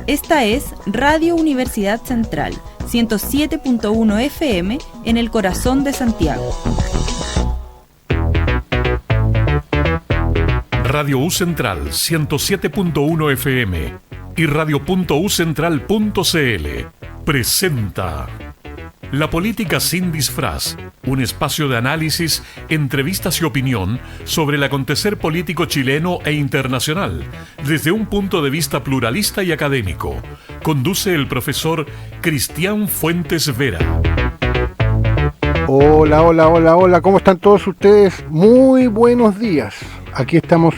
Esta es Radio Universidad Central, 107.1 FM en el corazón de Santiago. Radio U Central 107.1 FM y radio.ucentral.cl presenta La Política sin Disfraz, un espacio de análisis, entrevistas y opinión sobre el acontecer político chileno e internacional, desde un punto de vista pluralista y académico. Conduce el profesor Cristian Fuentes Vera. Hola, ¿cómo están todos ustedes? Muy buenos días. Aquí estamos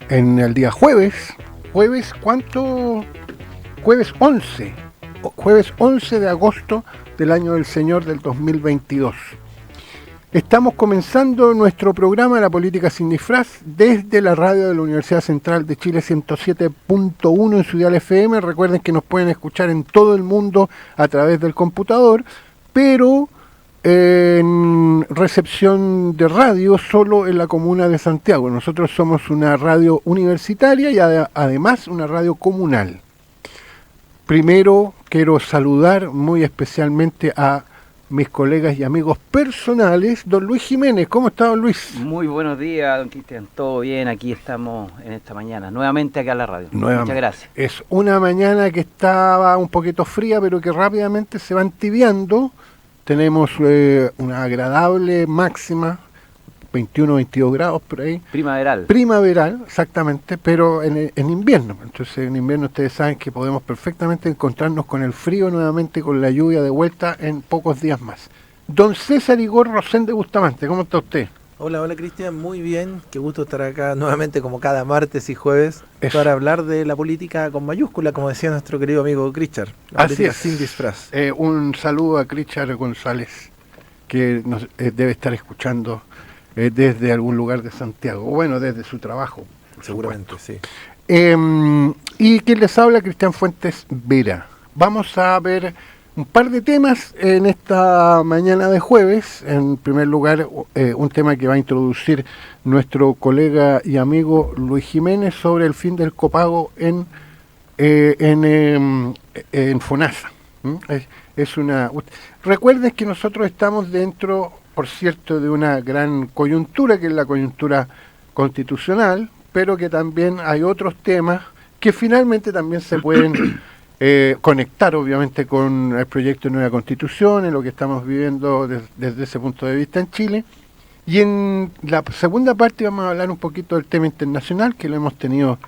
en el día jueves. ¿Jueves cuánto? Jueves 11. Jueves 11 de agosto del año del Señor del 2022. Estamos comenzando nuestro programa La Política sin Disfraz desde la radio de la Universidad Central de Chile 107.1 en su dial FM. Recuerden que nos pueden escuchar en todo el mundo a través del computador, pero en recepción de radio solo en la comuna de Santiago. Nosotros somos una radio universitaria y además una radio comunal. Primero quiero saludar muy especialmente a mis colegas y amigos personales, don Luis Jiménez. ¿Cómo está, don Luis? Muy buenos días, don Cristian. Todo bien, aquí estamos en esta mañana, nuevamente acá en la radio. Nuevamente. Muchas gracias. Es una mañana que estaba un poquito fría, pero que rápidamente se va entibiando. Tenemos una agradable máxima, 21, 22 grados por ahí. Primaveral, exactamente, pero en invierno. Entonces en invierno ustedes saben que podemos perfectamente encontrarnos con el frío nuevamente, con la lluvia de vuelta en pocos días más. Don César Igor Rosende Bustamante, ¿cómo está usted? Hola Cristian, muy bien, qué gusto estar acá nuevamente como cada martes y jueves para hablar de la política con mayúscula, como decía nuestro querido amigo Cristian. Así es, sin disfraz. Un saludo a Cristian González, que nos debe estar escuchando desde algún lugar de Santiago, bueno, desde su trabajo. Seguramente, sí. Y quien les habla, Cristian Fuentes Vera. Vamos a ver un par de temas en esta mañana de jueves. En primer lugar, un tema que va a introducir nuestro colega y amigo Luis Jiménez sobre el fin del copago en FONASA. Recuerden que nosotros estamos dentro, por cierto, de una gran coyuntura, que es la coyuntura constitucional, pero que también hay otros temas que finalmente también se pueden conectar, obviamente, con el proyecto de nueva constitución, en lo que estamos viviendo desde ese punto de vista en Chile. Y en la segunda parte vamos a hablar un poquito del tema internacional, que lo hemos tenido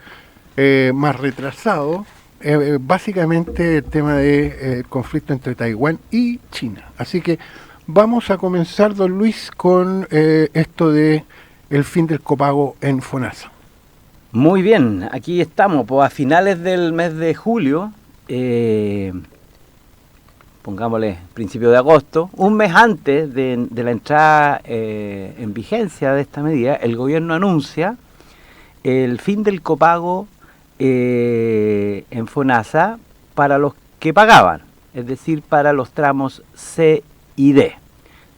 más retrasado, básicamente el tema del conflicto entre Taiwán y China. Así que vamos a comenzar, don Luis, con esto de el fin del copago en FONASA. Muy bien, aquí estamos, pues a finales del mes de julio, pongámosle principio de agosto, un mes antes de la entrada en vigencia de esta medida, el gobierno anuncia el fin del copago en FONASA para los que pagaban, es decir, para los tramos C y D.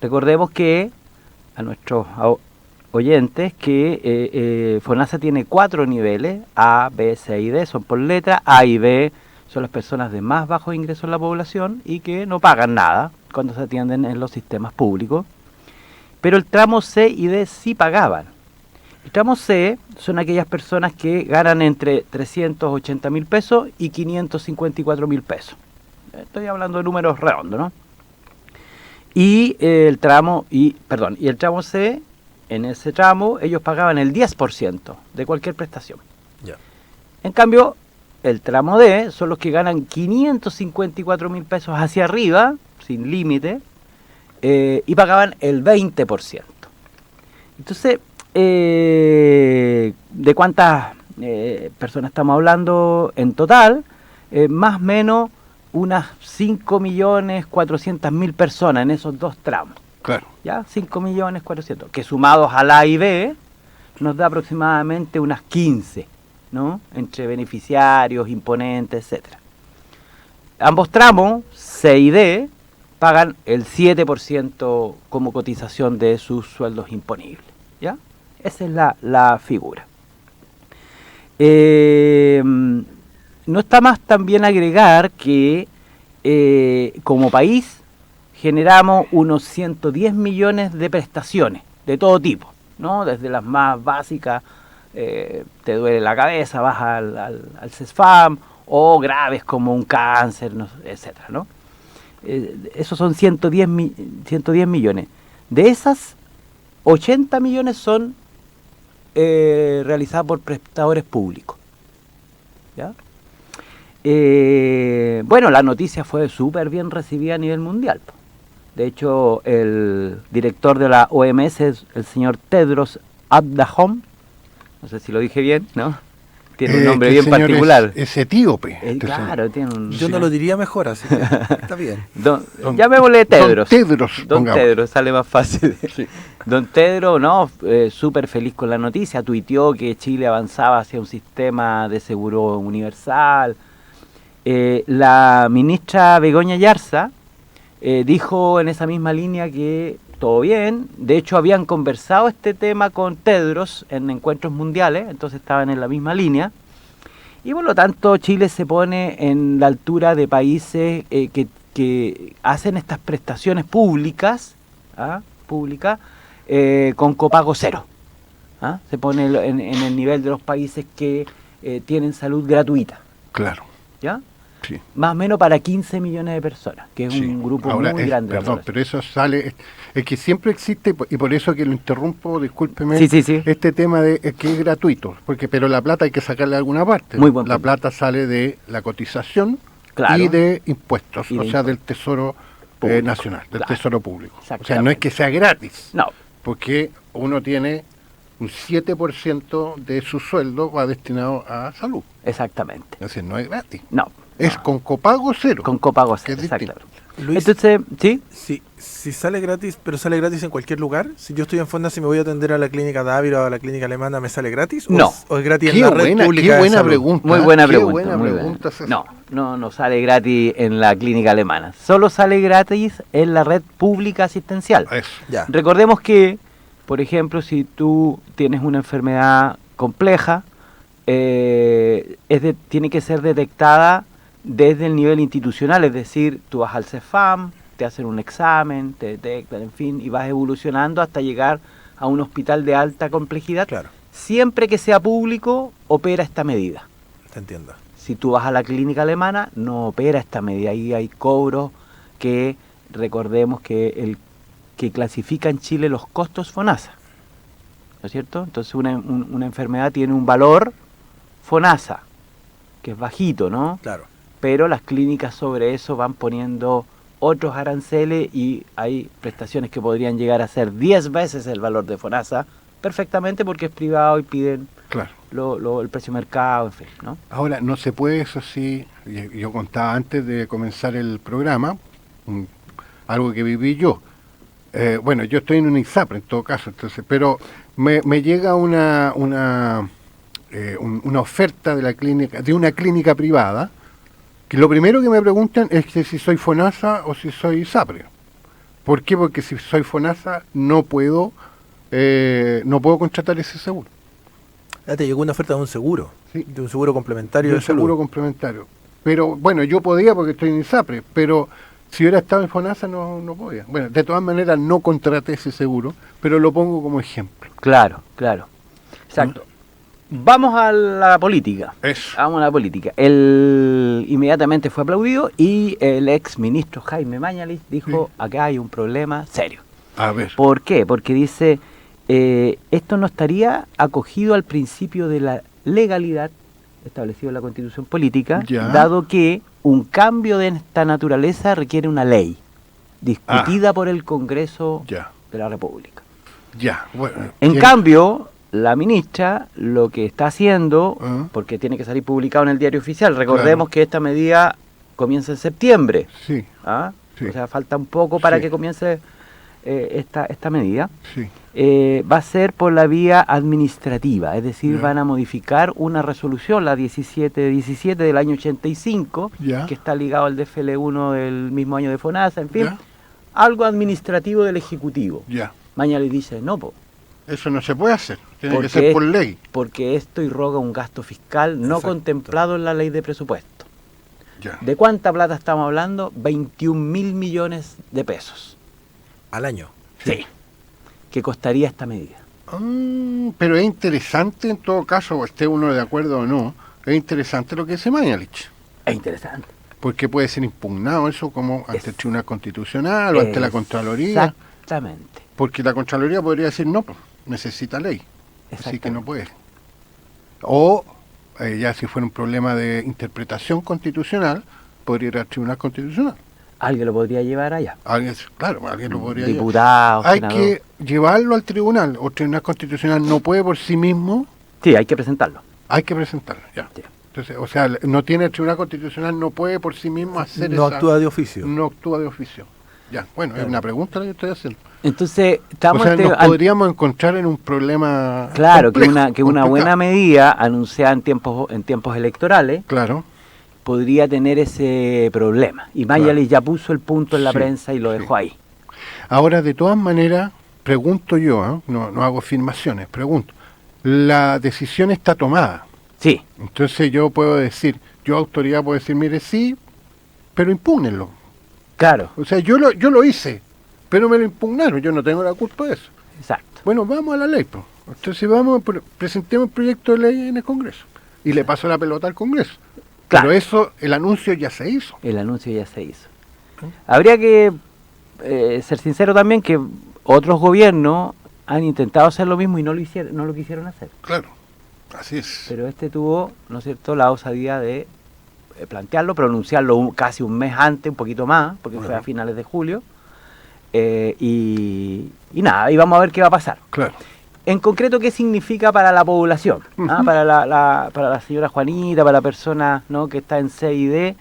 Recordemos que a nuestros oyentes que FONASA tiene 4 niveles, A, B, C y D, son por letra. A y B son las personas de más bajo ingreso en la población y que no pagan nada cuando se atienden en los sistemas públicos. Pero el tramo C y D sí pagaban. El tramo C son aquellas personas que ganan entre 380.000 pesos y 554.000 pesos. Estoy hablando de números redondos, ¿no? Y el tramo C, en ese tramo ellos pagaban el 10% de cualquier prestación. Yeah. En cambio, el tramo D son los que ganan 554.000 pesos hacia arriba, sin límite, y pagaban el 20%. Entonces, ¿de cuántas personas estamos hablando en total? Más o menos unas 5.400.000 personas en esos dos tramos. Claro. ¿Ya? 5.400.000, que sumados a la A y B nos da aproximadamente unas 15, ¿no? Entre beneficiarios, imponentes, etcétera. Ambos tramos, C y D, pagan el 7% como cotización de sus sueldos imponibles, ¿ya? Esa es la figura. no está más también agregar que como país generamos unos 110 millones de prestaciones de todo tipo, ¿no? Desde las más básicas, te duele la cabeza, vas al CESFAM, o graves como un cáncer, no, etcétera, ¿no? Esos son 110 millones. De esas, 80 millones son realizadas por prestadores públicos. ¿Ya? Bueno, la noticia fue súper bien recibida a nivel mundial. De hecho, el director de la OMS, el señor Tedros Adhanom, no sé si lo dije bien, ¿no? Tiene un nombre bien particular. Es etíope. Claro, tiene un... Yo no lo diría mejor, así que está bien. Llamémosle Tedros. Don Tedros, sale más fácil. Sí. Don Tedros, ¿no? Súper feliz con la noticia. Tuiteó que Chile avanzaba hacia un sistema de seguro universal. La ministra Begoña Yarza dijo en esa misma línea que todo bien. De hecho, habían conversado este tema con Tedros en encuentros mundiales, entonces estaban en la misma línea. Y por lo tanto, Chile se pone en la altura de países que hacen estas prestaciones públicas, con copago cero. Se pone en el nivel de los países que tienen salud gratuita. Claro. ¿Ya? Sí. Más o menos para 15 millones de personas, que es un grupo muy grande. Perdón, pero eso sale, es que siempre existe, y por eso que lo interrumpo, discúlpeme, Sí. este tema de que es gratuito, pero la plata hay que sacarle de alguna parte. Muy buen punto. La plata sale de la cotización Claro. y de impuestos, Y de del Tesoro Nacional, del Tesoro Público. O sea, no es que sea gratis, No, porque uno tiene un 7% de su sueldo va destinado a salud. exactamente. Es decir, no es gratis. No. Es con copago cero. Con copago Que cero, es distinto. exactamente. Luis, Entonces, ¿sí? si sale gratis, pero sale gratis en cualquier lugar. Si yo estoy en Fonda, si me voy a atender a la clínica Dávila o a la clínica alemana, ¿me sale gratis? No. ¿O es gratis Qué en la red pública? qué de buena salud? pregunta. Muy buena Qué pregunta. buena muy pregunta, buena. César. No sale gratis en la clínica alemana. Solo sale gratis en la red pública asistencial. Eso. Ya. Recordemos que, por ejemplo, si tú tienes una enfermedad compleja, tiene que ser detectada desde el nivel institucional, es decir, tú vas al CEFAM, te hacen un examen, te detectan, en fin, y vas evolucionando hasta llegar a un hospital de alta complejidad. Claro, Siempre que sea público, opera esta medida. te entiendo. Si tú vas a la clínica alemana, no opera esta medida. Ahí hay cobros que, recordemos que clasifica en Chile los costos FONASA, ¿no es cierto? Entonces una enfermedad tiene un valor FONASA, que es bajito, ¿no? Claro. Pero las clínicas sobre eso van poniendo otros aranceles y hay prestaciones que podrían llegar a ser 10 veces el valor de FONASA, perfectamente porque es privado y piden Claro. el precio de mercado, en fin, ¿no? Ahora, no se puede, eso sí, yo contaba antes de comenzar el programa, algo que viví yo. Bueno, yo estoy en un ISAPRE en todo caso, entonces, pero me llega una oferta de la clínica, de una clínica privada, que lo primero que me preguntan es que si soy FONASA o si soy ISAPRE. ¿Por qué? Porque si soy FONASA no puedo contratar ese seguro. Ya te llegó una oferta de un seguro, Sí. de un seguro complementario De de un seguro salud. complementario. Pero bueno, yo podía porque estoy en ISAPRE, pero si hubiera estado en FONASA no podía. Bueno, de todas maneras no contraté ese seguro, pero lo pongo como ejemplo. Claro. Exacto. Vamos a la política. Eso. Vamos a la política. Él inmediatamente fue aplaudido y el ex ministro Jaime Mañalich dijo, acá hay un problema serio. A ver. ¿Por qué? Porque dice, esto no estaría acogido al principio de la legalidad establecido en la Constitución Política, Ya. dado que un cambio de esta naturaleza requiere una ley discutida por el Congreso Ya. de la República. Ya. Bueno. En cambio, la ministra lo que está haciendo, Ah. porque tiene que salir publicado en el diario oficial, recordemos Claro. que esta medida comienza en septiembre, Sí, ¿ah? Sí. O sea, falta un poco para Sí. que comience esta medida. sí. Va a ser por la vía administrativa, es decir, Ya. van a modificar una resolución, la 1717 del año 85, Ya. que está ligado al DFL1 del mismo año de FONASA, en fin, Ya. algo administrativo del Ejecutivo. Ya. Mañana le dice, no, Eso no se puede hacer, tiene que Porque ser por ley. Porque esto irroga un gasto fiscal no Exacto. contemplado en la ley de presupuesto. Ya. ¿De cuánta plata estamos hablando? 21.000 millones de pesos. Al año. Sí. ¿Qué costaría esta medida? Pero es interesante en todo caso, esté uno de acuerdo o no, es interesante lo que dice Mañalich, Es interesante. porque puede ser impugnado eso como ante el Tribunal Constitucional o ante la Contraloría, Exactamente. porque la Contraloría podría decir no, pues, necesita ley, así que Exactamente. no puede. O ya si fuera un problema de interpretación constitucional, podría ir al Tribunal Constitucional. Alguien lo podría llevar allá. Alguien lo podría llevar. Diputado, Hay senador. que llevarlo al tribunal, o el Tribunal Constitucional no puede por sí mismo, Sí, hay que presentarlo. hay que presentarlo, ya. Sí. Entonces, o sea, no tiene el Tribunal Constitucional, no puede por sí mismo hacer No esa- actúa de oficio. No actúa de oficio. Ya, bueno, es Claro. una pregunta la que estoy haciendo. Entonces, O estamos sea, ante- nos podríamos encontrar en un problema claro, que complejo, una buena complicado. medida anunciada en tiempos electorales Claro, podría tener ese problema. Y Mañalich ya puso el punto en la Sí, prensa y lo sí. dejó ahí. ahora de todas maneras, pregunto yo, no hago afirmaciones, pregunto, la decisión está tomada. Sí, Entonces yo puedo decir, yo autoridad puedo decir, mire, sí, pero impúgnenlo. claro, O sea, yo lo hice, pero me lo impugnaron, yo no tengo la culpa de eso. exacto. Bueno, vamos a la ley, pues. Entonces presentemos el proyecto de ley en el Congreso. Y le paso la pelota al Congreso. Claro. Pero eso, el anuncio ya se hizo. El anuncio ya se hizo. Habría que ser sincero también que otros gobiernos han intentado hacer lo mismo y no lo quisieron hacer. Claro, así es. Pero este tuvo, ¿no es cierto?, la osadía de plantearlo, pronunciarlo casi un mes antes, un poquito más, porque fue a Ajá. finales de julio. Y nada, y vamos a ver qué va a pasar. Claro. En concreto, ¿qué significa para la población? ¿Ah? Ujú. Para la señora Juanita, para la persona, ¿no?, que está en C y D,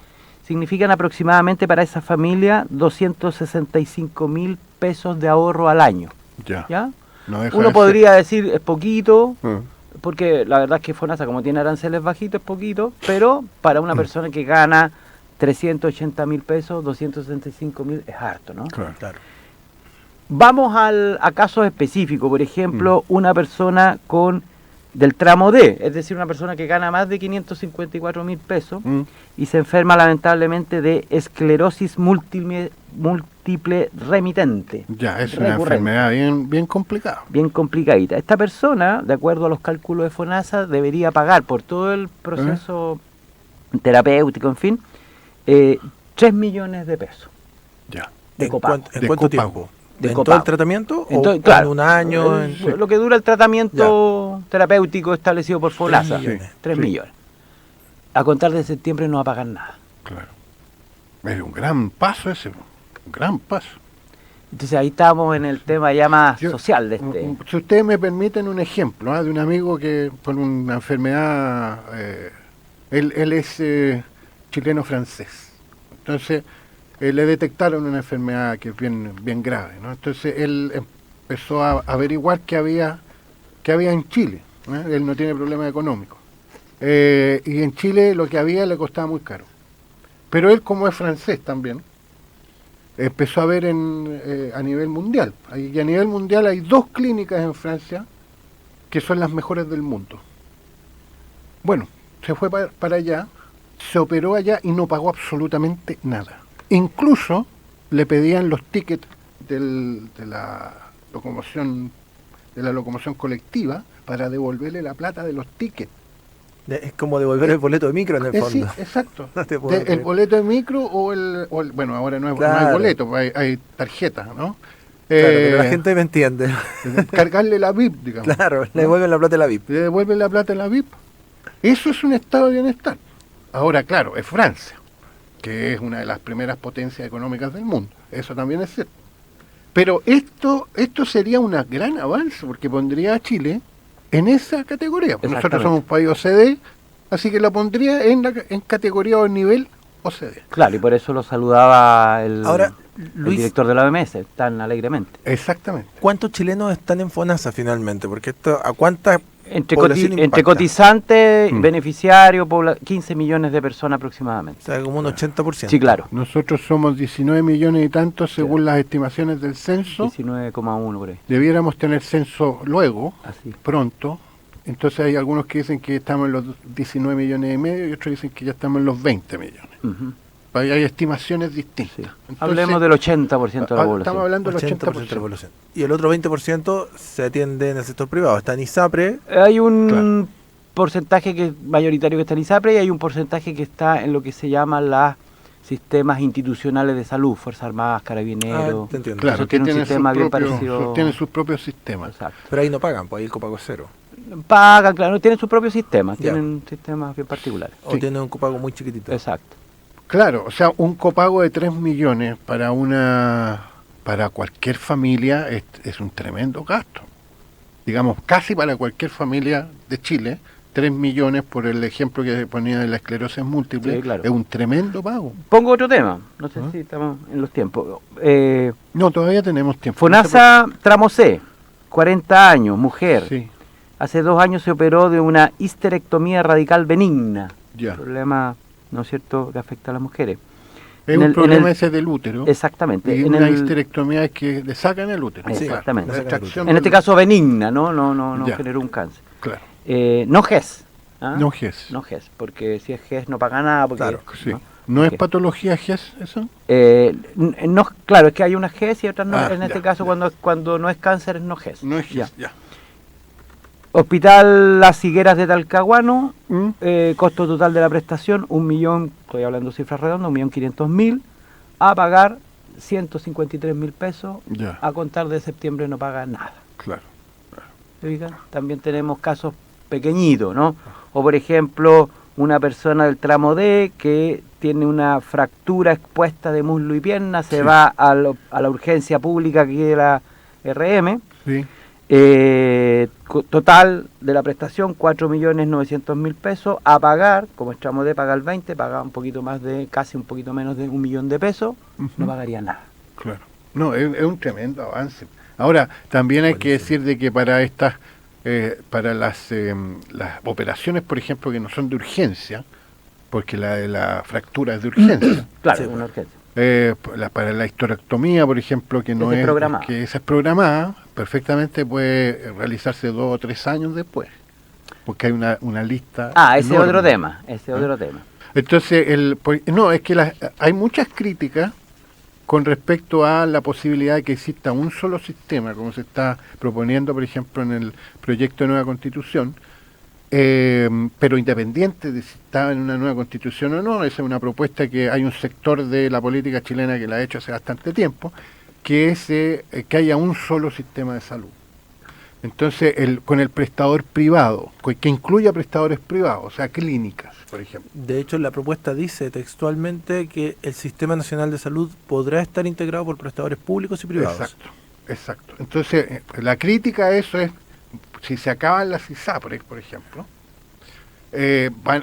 significan aproximadamente para esa familia 265.000 pesos de ahorro al año. Ya. ¿Ya? No deja Uno de podría decir es poquito, ser. porque la verdad es que FONASA, como tiene aranceles bajitos, es poquito, pero para una persona que gana 380.000 pesos, 265.000 es harto, ¿no? Claro. Claro. Vamos a casos específicos, por ejemplo, una persona del tramo D, es decir, una persona que gana más de 554.000 pesos Mm. y se enferma lamentablemente de esclerosis múltiple remitente. Ya, es una Recurrente. enfermedad bien complicada. Bien complicadita. Esta persona, de acuerdo a los cálculos de FONASA, debería pagar por todo el proceso terapéutico, en fin, 3 millones de pesos. Ya. De ¿En, copago. cuánto, en De cuánto copago. tiempo? De ¿En copago. todo el tratamiento? En ¿O todo- en claro. un año? Lo que dura el tratamiento terapéutico establecido por FONASA. 3 millones. 3 Sí. millones. A contar de septiembre no va a pagar nada. Claro. Es un gran paso ese, un gran paso. Entonces ahí estamos en el tema ya más Yo- social de este. Si ustedes me permiten un ejemplo de un amigo que con una enfermedad, él es chileno-francés. Entonces, le detectaron una enfermedad que es bien grave, ¿no? Entonces, él empezó a averiguar qué había en Chile, ¿no? Él no tiene problema económico. Y en Chile lo que había le costaba muy caro. Pero él, como es francés también, empezó a ver a nivel mundial. Y a nivel mundial hay 2 clínicas en Francia que son las mejores del mundo. Bueno, se fue para allá, se operó allá y no pagó absolutamente nada. Incluso le pedían los tickets de la locomoción colectiva para devolverle la plata de los tickets. Es como devolver el boleto de micro en el Sí, fondo. exacto. No te puedo El creer. boleto de micro o el bueno, ahora no hay Claro. boleto, pues hay tarjeta, ¿no? Claro, pero la gente me entiende. Cargarle la VIP, digamos. Claro, le ¿no? devuelven la plata de la VIP. Le devuelven la plata en la VIP. Eso es un estado de bienestar. Ahora, claro, es Francia, que es una de las primeras potencias económicas del mundo. Eso también es cierto. Pero esto sería un gran avance, porque pondría a Chile en esa categoría. Nosotros Exactamente. somos un país OCDE, así que la pondría en categoría o nivel OCDE. Claro, y por eso lo saludaba el Ahora, el Luis, director de la OMS tan alegremente. Exactamente. ¿cuántos chilenos están en FONASA finalmente? Porque esto, ¿a cuántas Población entre impacta. cotizantes, beneficiarios, 15 millones de personas aproximadamente. O sea, como un 80%. Sí, claro. Nosotros somos 19 millones y tantos según las estimaciones del censo. 19,1 por ahí. Debiéramos tener censo luego, Así. pronto. Entonces hay algunos que dicen que estamos en los 19 millones y medio y otros dicen que ya estamos en los 20 millones. Ujú. Hay estimaciones distintas. Sí. Entonces, Hablemos del 80% de la población. Estamos hablando del 80% 80%. de la población. Y el otro 20% se atiende en el sector privado. Está en ISAPRE. Hay un porcentaje que mayoritario que está en ISAPRE y hay un porcentaje que está en lo que se llaman los sistemas institucionales de salud, Fuerzas Armadas, Carabineros. Te entiendo. Claro, Eso que tiene un tienen sistema sus bien propios- parecido. tienen sus propios sistemas. Exacto. Pero ahí no pagan, pues ahí el copago es cero. Pagan, claro, tienen sus propios sistemas, Ya. tienen sistemas bien particulares. O Sí. tienen un copago muy chiquitito. Exacto. Claro, o sea, un copago de 3 millones para cualquier familia es un tremendo gasto. Digamos, casi para cualquier familia de Chile, 3 millones por el ejemplo que ponía de la esclerosis múltiple, Sí, claro. es un tremendo pago. Pongo otro tema, no sé si estamos en los tiempos. No, todavía tenemos tiempo. FONASA Tramo C, 40 años, mujer. Sí, Hace 2 años se operó de una histerectomía radical benigna. ya. Problema, ¿no es cierto?, que afecta a las mujeres. Es En un el- problema en el- ese del útero. Exactamente. Y En una el- histerectomía es que le sacan el útero. Sí, exactamente. La extracción En este del- caso benigna, no Ya. generó un cáncer. Claro. No GES. ¿ah? No GES. No GES, porque si es GES no paga nada. Porque, Claro, Sí. ¿no? ¿No es Ok. patología GES eso? No, claro, es que hay unas GES y otras no. Ah, En este ya, caso, ya. cuando no es cáncer, es no GES. No es Ya. GES, ya. Hospital Las Higueras de Talcahuano, ¿Mm? costo total de la prestación, 1.000.000, estoy hablando de cifras redondas, 1.500.000, a pagar 153.000 pesos, Ya, a contar de septiembre no paga nada. claro. ¿Se ubican? También tenemos casos pequeñitos, ¿no? O por ejemplo, una persona del tramo D que tiene una fractura expuesta de muslo y pierna, se Sí. va a la urgencia pública aquí de la RM. Sí, Total de la prestación, 4.900.000 pesos, a pagar, como el tramo D paga el 20, paga un poquito más de, casi un poquito menos de 1 millón de pesos, no Ujú. pagaría nada. claro. No, es un tremendo avance. Ahora, también hay que decir de que para estas, para las operaciones, por ejemplo, que no son de urgencia, porque la de la fractura es de urgencia. Claro, Sí, una urgencia. Para la histerectomía, por ejemplo, que no Esa es es programada. que esa es programada, perfectamente puede realizarse 2 o 3 años después, porque hay una lista. Ese es enorme. otro tema, ese es otro tema. Entonces, no, es que hay muchas críticas con respecto a la posibilidad de que exista un solo sistema, como se está proponiendo, por ejemplo, en el proyecto de nueva constitución, pero independiente de si está en una nueva constitución o no, esa es una propuesta que hay un sector de la política chilena que la ha hecho hace bastante tiempo, que es que haya un solo sistema de salud. Entonces, con el prestador privado, que incluya prestadores privados, o sea, clínicas, por ejemplo. De hecho, la propuesta dice textualmente que el Sistema Nacional de Salud podrá estar integrado por prestadores públicos y privados. Exacto, exacto. Entonces, la crítica a eso es, si se acaban las ISAPRES, por ejemplo,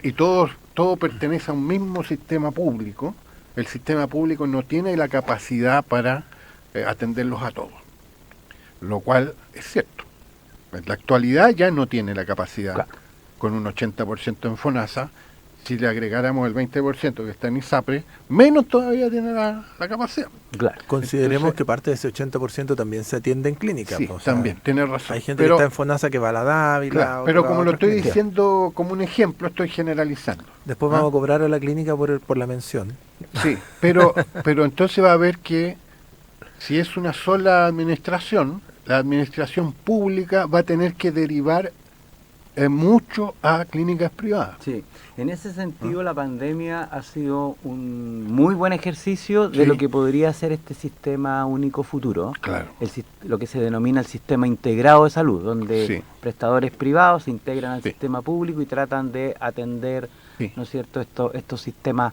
y todo pertenece a un mismo sistema público, el sistema público no tiene la capacidad para atenderlos a todos, lo cual es cierto. En la actualidad ya no tiene la capacidad, Claro. con un 80% en FONASA. Si le agregáramos el 20% que está en ISAPRE, menos todavía tiene la capacidad. Claro. Consideremos Entonces- que parte de ese 80% también se atiende en clínica. Sí, pues, o sea, también, tiene razón. Hay gente Pero- que está en FONASA que va a la Dávila. Claro, otro pero va a como lo otras estoy clínicas. diciendo como un ejemplo, estoy generalizando. Después ¿Ah? vamos a cobrar a la clínica por la mención. Sí, pero entonces va a haber que, si es una sola administración, la administración pública va a tener que derivar mucho a clínicas privadas. Sí, en ese sentido la pandemia ha sido un muy buen ejercicio de Sí. lo que podría ser este sistema único futuro, Claro. lo que se denomina el sistema integrado de salud, donde Sí. prestadores privados se integran al Sí. sistema público y tratan de atender, Sí. ¿no es cierto?, estos sistemas.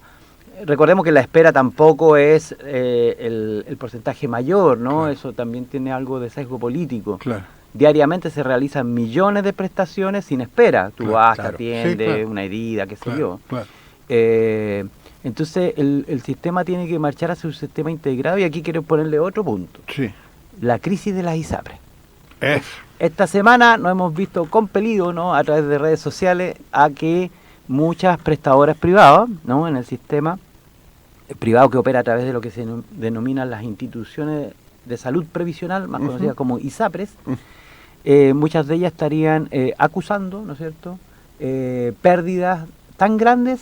Recordemos que la espera tampoco es el porcentaje mayor, ¿no? Claro. Eso también tiene algo de sesgo político. Claro. Diariamente se realizan millones de prestaciones sin espera. Tú Claro, vas, te claro. atiendes, Sí, claro. una herida, qué sé Claro, yo. claro. Entonces el sistema tiene que marchar hacia un sistema integrado y aquí quiero ponerle otro punto. Sí. La crisis de las ISAPRES. Eso. Esta semana nos hemos visto compelidos, ¿no?, a través de redes sociales, a que muchas prestadoras privadas, ¿no?, en el sistema privado que opera a través de lo que se denominan las instituciones de salud previsional, más conocidas como ISAPRES, muchas de ellas estarían acusando, ¿no es cierto?, pérdidas tan grandes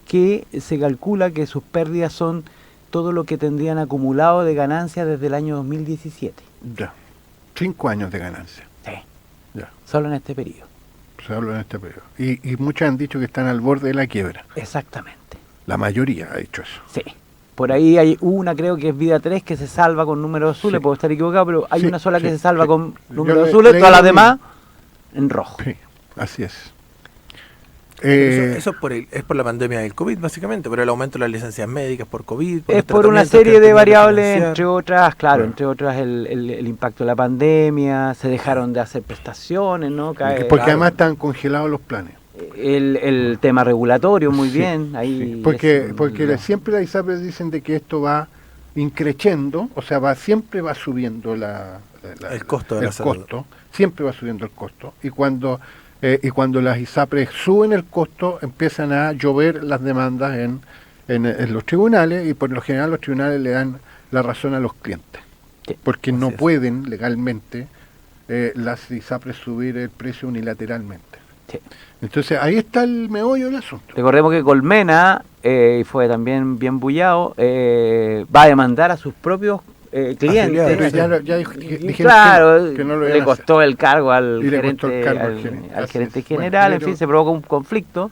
que se calcula que sus pérdidas son todo lo que tendrían acumulado de ganancias desde el año 2017. Ya. 5 años de ganancia. Sí. Ya. Solo en este periodo. Se habla en este periodo. Y muchos han dicho que están al borde de la quiebra. Exactamente. La mayoría ha dicho eso. Sí. Por ahí hay una, creo que es Vida 3, que se salva con números azules, Sí. puedo estar equivocado, pero hay una sola que se salva con números Yo azules, leí todas las lo demás en rojo. Sí, así es. Eso es por la pandemia del COVID, básicamente, por el aumento de las licencias médicas por COVID. Es los por una tratamientos serie que de han tenido que variables, financiar. entre otras, claro, entre otras el impacto de la pandemia, se dejaron de hacer prestaciones, ¿no? Porque claro. además están congelados los planes. El tema regulatorio, muy Sí, bien, ahí sí. Porque es, siempre las ISAPRES dicen de que esto va increciendo, o sea, siempre va subiendo El costo de el la salud. costo, siempre va subiendo el costo. Y cuando las ISAPRES suben el costo, empiezan a llover las demandas en los tribunales, y por lo general los tribunales le dan la razón a los clientes. Sí, Porque no así es. pueden legalmente las ISAPRES subir el precio unilateralmente. sí. Entonces ahí está el meollo del asunto. Recordemos que Colmena, y fue también bien bullado, va a demandar a sus propios clientes. Afiliados, Pero sí. ya Y dijeron claro, que no lo le iban a hacer. costó el cargo al Y le gerente, costó el cargo al al gerente. Así gerente es. general, Bueno, en fin, pero- se provoca un conflicto,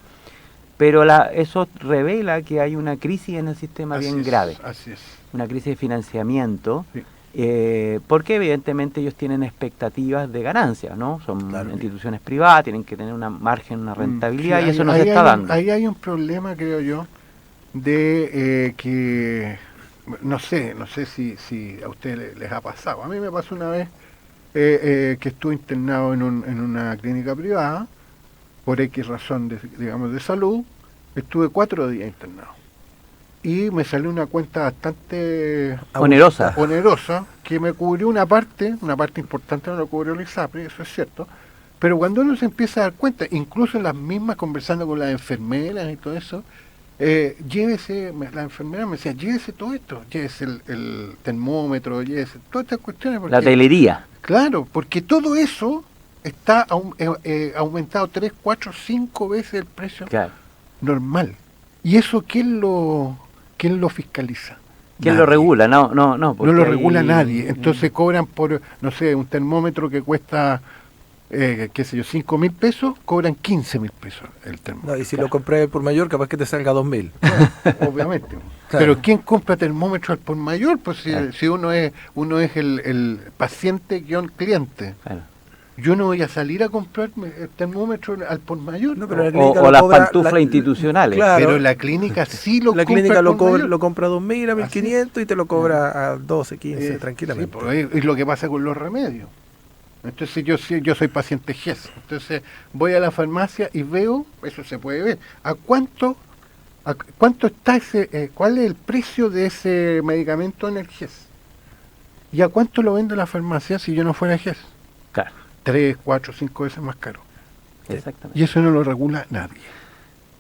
pero eso revela que hay una crisis en el sistema Así bien es, grave, Así es. una crisis de financiamiento, Sí. porque evidentemente ellos tienen expectativas de ganancias, ¿no? Son Claro. instituciones privadas, tienen que tener una margen, una rentabilidad, Sí, y eso ahí- no se ahí está hay dando. Ahí hay un problema, creo yo, de que, no sé si a ustedes les ha pasado. A mí me pasó una vez que estuve internado en una clínica privada, por X razón, de salud. Estuve 4 días internado. Y me salió una cuenta bastante Onerosa. que me cubrió una parte importante no lo cubrió el ISAPRE, eso es cierto, pero cuando uno se empieza a dar cuenta, incluso las mismas conversando con las enfermeras y todo eso, la enfermera me decía, llévese todo esto, llévese el termómetro, llévese todas estas cuestiones, La porque, hotelería. claro, porque todo eso está aumentado 3, 4, 5 veces el precio Claro. normal. ¿Y eso quién lo fiscaliza? ¿Quién lo Nadie. regula? No, No porque lo ahí- regula nadie. Entonces cobran por, no sé, un termómetro que cuesta, qué sé yo, 5.000 pesos, cobran 15.000 pesos el termómetro. No, y si lo compras por mayor, capaz que te salga 2.000. Obviamente. Claro. Pero ¿quién compra termómetro al por mayor? Pues si, Claro. si uno es el paciente-cliente. Claro. Yo no voy a salir a comprarme el termómetro al por mayor. No, pero la O clínica lo las cobra- pantuflas institucionales. Claro. Pero la clínica sí lo La compra clínica al lo, por mayor. lo compra a 2.000, a 1.500 y te lo cobra a 12, 15, Sí, tranquilamente. pues, es lo que pasa con los remedios. Entonces yo soy paciente GES. Entonces voy a la farmacia y veo, eso se puede ver, cuánto está cuál es el precio de ese medicamento en el GES. ¿Y a cuánto lo vende la farmacia si yo no fuera GES? Claro, 3, 4, 5 veces más caro. exactamente. Y eso no lo regula nadie.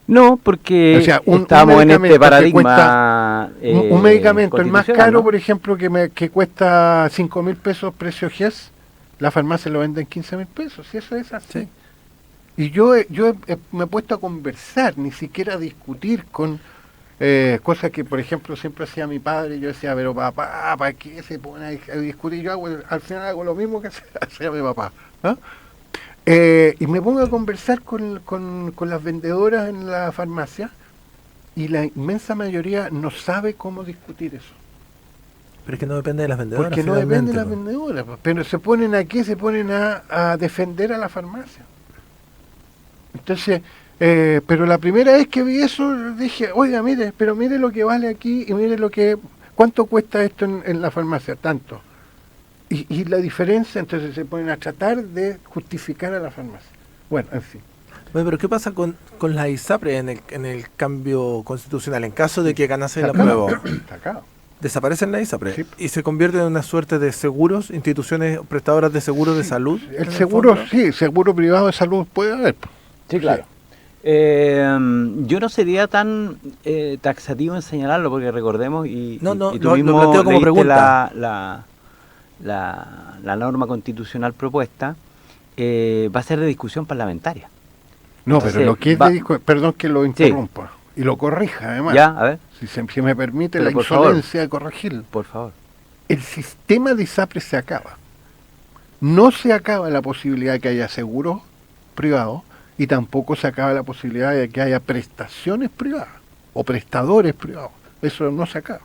No, porque O sea, un estamos en medicamento este que paradigma. Un medicamento, el más constitucional, caro, ¿no? por ejemplo, que cuesta 5.000 pesos precio GES, la farmacia lo vende en 15.000 pesos, y eso es así. Sí. Y me he puesto a conversar, ni siquiera a discutir con cosas que, por ejemplo, siempre hacía mi padre. Yo decía, pero papá, ¿para qué se pone a discutir? Yo al final hago lo mismo que hacía mi papá. ¿No? Y me pongo a conversar con las vendedoras en la farmacia, y la inmensa mayoría no sabe cómo discutir eso. Pero es que no depende de las vendedoras. Porque no depende de las finalmente, vendedoras, pues. Pero se ponen a defender a la farmacia. Entonces, pero la primera vez que vi eso, dije, oiga, mire lo que vale aquí, y mire cuánto cuesta esto en la farmacia, tanto. Y la diferencia, entonces se ponen a tratar de justificar a la farmacia. Bueno, en fin. Oye, pero ¿qué pasa con la ISAPRE en el cambio constitucional? En caso de que ganase la Está acá, prueba, está acá. Desaparecen las ISAPRE Sí. y se convierten en una suerte de seguros, instituciones prestadoras de seguros de salud. El seguro, sí, seguro privado de salud puede haber. Sí, claro. Yo no sería tan taxativo en señalarlo, porque recordemos, y tú lo mismo planteo como leíste pregunta. la norma constitucional propuesta, va a ser de discusión parlamentaria. No, Entonces, pero lo que es perdón que lo interrumpa y lo corrija además. Ya, a ver, Si me permite Pero la por favor. insolencia de corregirlo. por favor. El sistema de ISAPRE se acaba. No se acaba la posibilidad de que haya seguros privados y tampoco se acaba la posibilidad de que haya prestaciones privadas o prestadores privados. Eso no se acaba.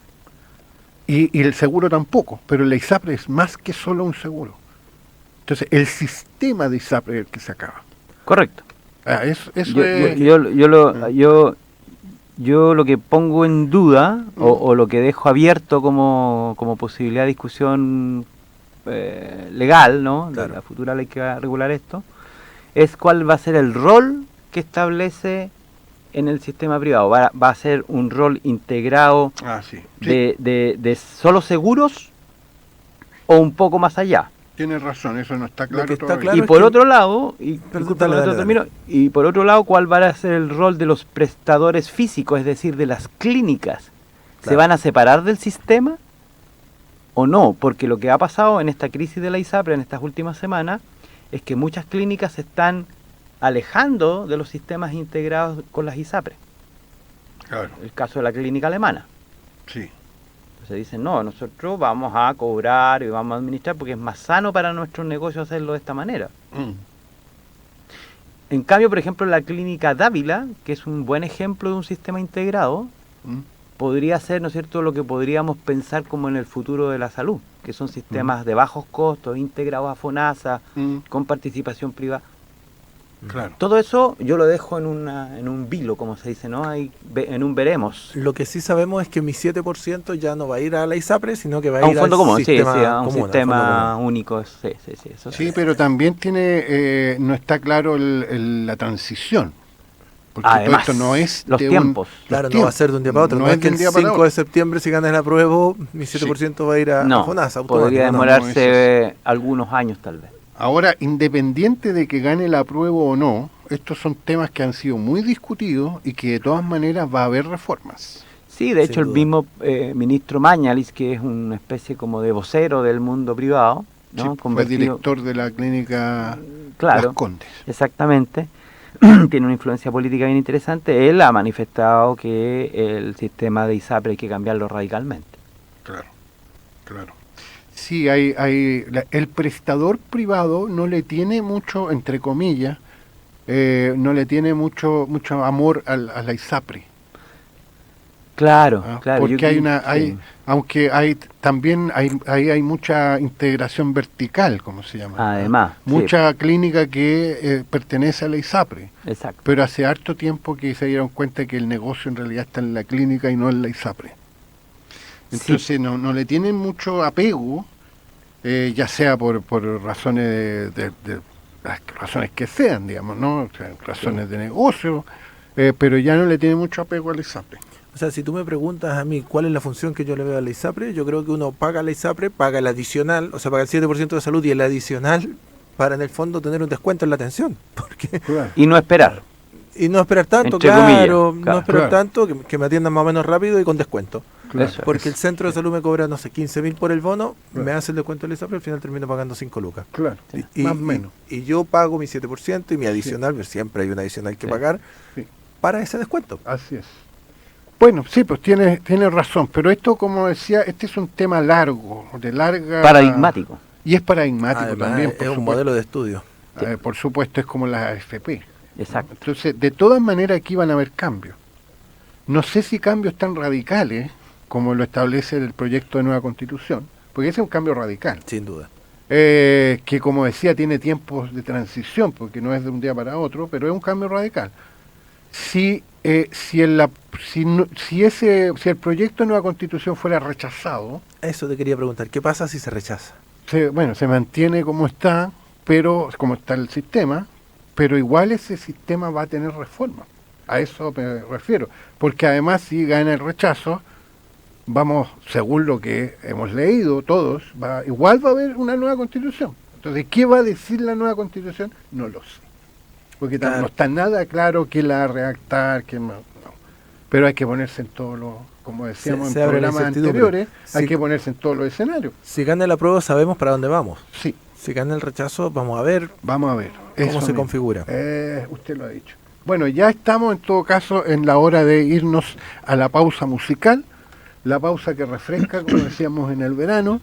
Y el seguro tampoco, pero la ISAPRE es más que solo un seguro. Entonces, el sistema de ISAPRE es el que se acaba. Correcto. Eso Yo, es... yo lo que pongo en duda o lo que dejo abierto como posibilidad de discusión legal, ¿no? Claro. De la futura ley que va a regular esto, es cuál va a ser el rol que establece en el sistema privado. Va a ser un rol integrado sí. de solo seguros o un poco más allá. Tienes razón, eso no está claro que está todavía. claro Y es por que- otro lado, Perdón, disculpa, dale, termino. Y por otro lado, ¿cuál va a ser el rol de los prestadores físicos, es decir, de las clínicas? ¿Se Claro. van a separar del sistema o no? Porque lo que ha pasado en esta crisis de la ISAPRE en estas últimas semanas es que muchas clínicas se están alejando de los sistemas integrados con las ISAPRE. Claro, El caso de la clínica alemana. sí. Se dicen, no, nosotros vamos a cobrar y vamos a administrar porque es más sano para nuestros negocios hacerlo de esta manera. En cambio, por ejemplo, la clínica Dávila, que es un buen ejemplo de un sistema integrado, podría ser, ¿no es cierto?, lo que podríamos pensar como en el futuro de la salud, que son sistemas de bajos costos, integrados a FONASA, con participación privada. Claro. Todo eso yo lo dejo en un vilo, como se dice, ¿no? En un veremos. Lo que sí sabemos es que mi 7% ya no va a ir a la ISAPRE, sino que va a A un ir fondo al común, sí, sistema a un común, al sistema fondo común. único, sí, eso Sí, pero también tiene no está claro la transición. Porque Además, todo esto no es los de tiempos. Claro, los no va a ser de un día para otro. No No, es es que de un el día para 5 otro. de septiembre, si ganas la prueba, mi 7% va a ir a No, FONASA. podría automático, ¿no? demorarse algunos años tal vez. Ahora, independiente de que gane la prueba o no, estos son temas que han sido muy discutidos y que de todas maneras va a haber reformas. Sí, de Sin hecho el duda. mismo ministro Mañalich, que es una especie como de vocero del mundo privado, Sí, ¿no? fue director de la clínica Claro, Las Condes. exactamente. Tiene una influencia política bien interesante. Él ha manifestado que el sistema de ISAPRE hay que cambiarlo radicalmente. Claro, claro. Sí, el prestador privado no le tiene mucho, entre comillas, no le tiene mucho amor a la ISAPRE. Claro, ¿Ah? claro. Porque sí. aunque hay mucha integración vertical, como se llama. Además, sí, Mucha clínica que pertenece a la ISAPRE, exacto. pero hace harto tiempo que se dieron cuenta que el negocio en realidad está en la clínica y no en la ISAPRE. Entonces no le tienen mucho apego, ya sea por razones de las razones que sean, digamos, ¿no? O sea, razones de negocio, pero ya no le tienen mucho apego a la ISAPRE. O sea, si tú me preguntas a mí cuál es la función que yo le veo a la ISAPRE, yo creo que uno paga la ISAPRE, paga el adicional, o sea, paga el 7% de salud y el adicional para en el fondo tener un descuento en la atención. Porque Y no esperar. y no esperar tanto, Entre claro, comillas, no claro. esperar Claro. tanto, que me atiendan más o menos rápido y con descuento. Eso es. Porque el centro de salud me cobra, no sé, 15.000 por el bono, Claro. me hace el descuento del ISAPRE, al final termino pagando 5 lucas. Claro, Y, más o menos. y yo pago mi 7% y mi adicional, pero siempre hay un adicional que Sí. pagar Sí. para ese descuento. Así es. Bueno, sí, pues tiene razón, pero esto, como decía, este es un tema largo, de larga... Paradigmático. Y es paradigmático Además, también, es un supuesto. modelo de estudio. Por supuesto, es como la AFP. Exacto. Entonces, de todas maneras, aquí van a haber cambios. No sé si cambios tan radicales como lo establece el proyecto de nueva constitución, porque ese es un cambio radical, Sin duda. que como decía tiene tiempos de transición, porque no es de un día para otro, pero es un cambio radical. Si el proyecto de nueva constitución fuera rechazado, Eso te quería preguntar, ¿qué pasa si se rechaza? se mantiene como está, pero como está el sistema, pero igual ese sistema va a tener reforma. A eso me refiero, porque además si gana el rechazo, vamos, según lo que hemos leído todos, igual va a haber una nueva constitución. Entonces, ¿qué va a decir la nueva constitución? No lo sé. Porque no está nada claro que la va a redactar, que no. Pero hay que ponerse en todos los, como decíamos en programas anteriores, hay que ponerse en todos los escenarios. Si gana el apruebo, sabemos para dónde vamos. Sí. Si gana el rechazo, vamos a ver cómo se configura. Usted lo ha dicho. Bueno, ya estamos en todo caso en la hora de irnos a la pausa musical, la pausa que refresca, como decíamos en el verano,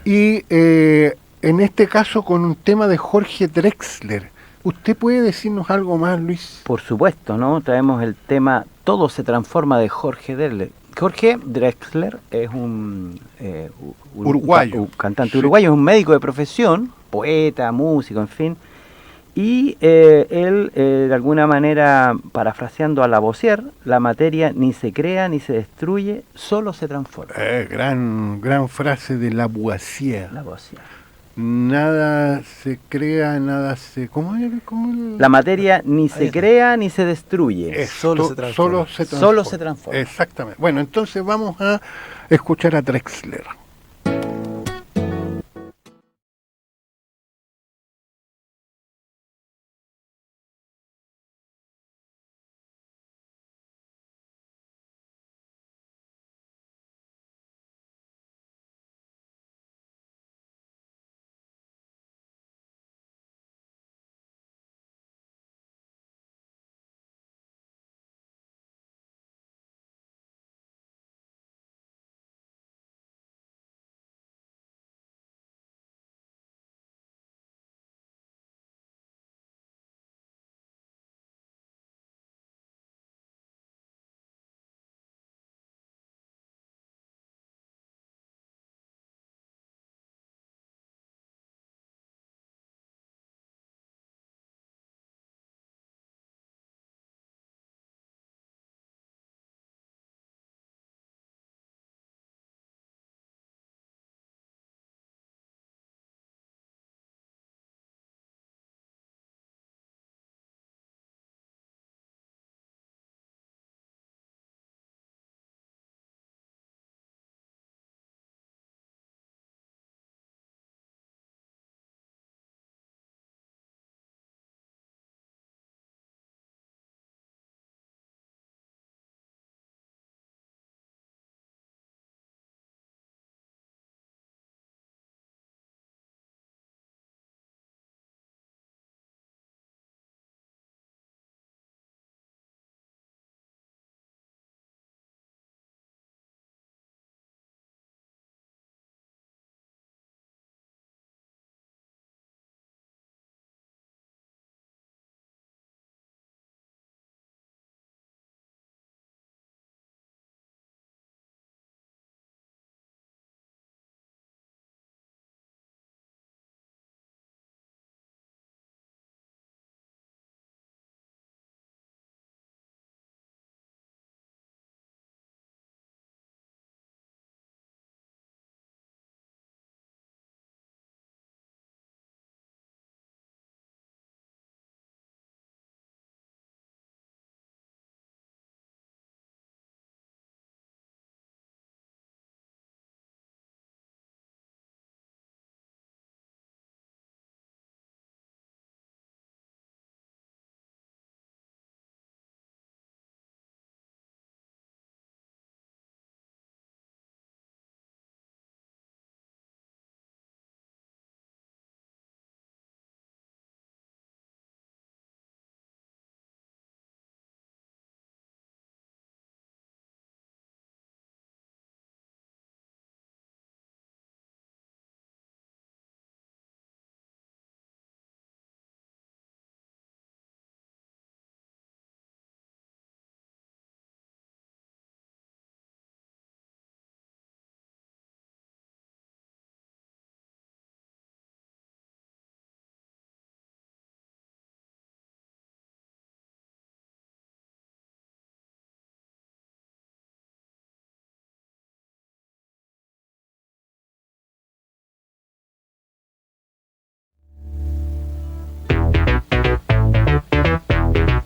y en este caso con un tema de Jorge Drexler. ¿Usted puede decirnos algo más, Luis? Por supuesto, ¿no? Traemos el tema Todo se transforma de Jorge Drexler. Jorge Drexler es un uruguayo. Cantante uruguayo, es un médico de profesión, poeta, músico, en fin. Y él, de alguna manera, parafraseando a Lavoisier, la materia ni se crea ni se destruye, solo se transforma. Gran frase de Lavoisier. Lavoisier. Nada se crea, nada se... ¿Cómo era? La materia ni se crea ni se destruye. Solo se transforma. Solo se transforma. Exactamente. Bueno, entonces vamos a escuchar a Drexler.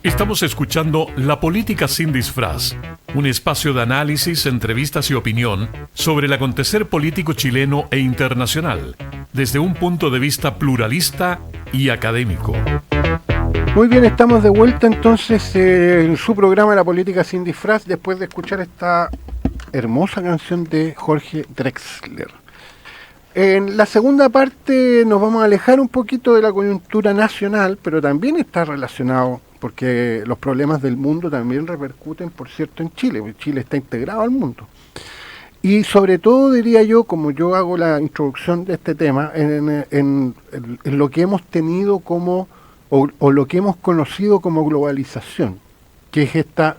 Estamos escuchando La Política sin Disfraz, un espacio de análisis, entrevistas y opinión sobre el acontecer político chileno e internacional, desde un punto de vista pluralista y académico. Muy bien, estamos de vuelta entonces en su programa La Política sin Disfraz, después de escuchar esta hermosa canción de Jorge Drexler. En la segunda parte nos vamos a alejar un poquito de la coyuntura nacional, pero también está relacionado, porque los problemas del mundo también repercuten, por cierto, en Chile, porque Chile está integrado al mundo. Y sobre todo, diría yo, como yo hago la introducción de este tema, en lo que hemos tenido como, o lo que hemos conocido como globalización, que es esta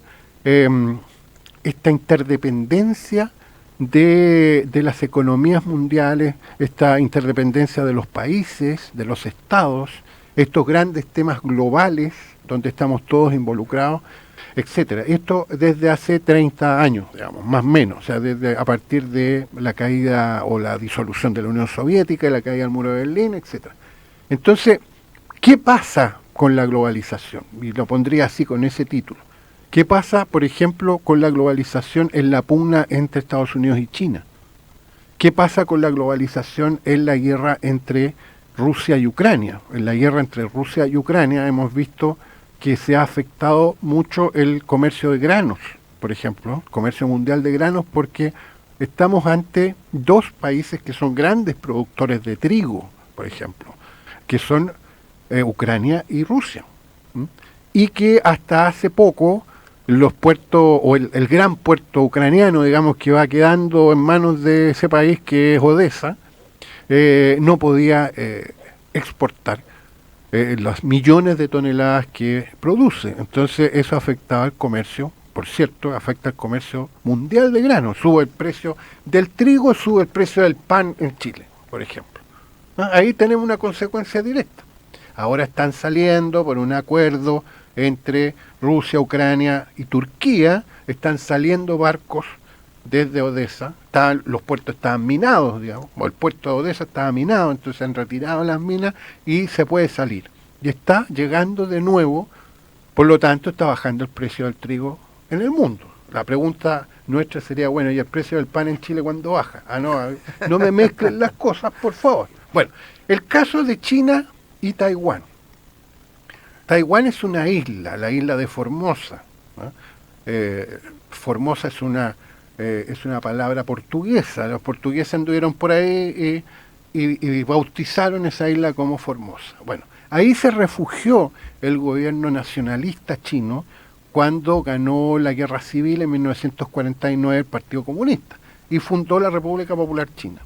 interdependencia de las economías mundiales, esta interdependencia de los países, de los estados, estos grandes temas globales donde estamos todos involucrados, etcétera. Esto desde hace 30 años, digamos, más o menos, o sea, a partir de la caída o la disolución de la Unión Soviética, la caída del muro de Berlín, etcétera. Entonces, ¿qué pasa con la globalización? Y lo pondría así con ese título. ¿Qué pasa, por ejemplo, con la globalización en la pugna entre Estados Unidos y China? ¿Qué pasa con la globalización en la guerra entre Rusia y Ucrania? En la guerra entre Rusia y Ucrania hemos visto que se ha afectado mucho el comercio de granos, por ejemplo, comercio mundial de granos, porque estamos ante dos países que son grandes productores de trigo, por ejemplo, que son Ucrania y Rusia, y que hasta hace poco los puertos, o el gran puerto ucraniano, digamos, que va quedando en manos de ese país que es Odessa, no podía exportar los millones de toneladas que produce. Entonces eso afectaba al comercio, por cierto, afecta al comercio mundial de granos. Sube el precio del trigo, sube el precio del pan en Chile, por ejemplo. Ahí tenemos una consecuencia directa. Ahora están saliendo por un acuerdo entre Rusia, Ucrania y Turquía, están saliendo barcos desde Odessa, los puertos estaban minados, digamos, o el puerto de Odessa estaba minado, entonces han retirado las minas y se puede salir. Y está llegando de nuevo, por lo tanto está bajando el precio del trigo en el mundo. La pregunta nuestra sería, bueno, ¿y el precio del pan en Chile cuándo baja? No me mezclen las cosas, por favor. Bueno, el caso de China y Taiwán. Taiwán es una isla, la isla de Formosa, ¿no? Formosa es una palabra portuguesa. Los portugueses anduvieron por ahí y bautizaron esa isla como Formosa. Bueno, ahí se refugió el gobierno nacionalista chino cuando ganó la guerra civil en 1949 el Partido Comunista y fundó la República Popular China.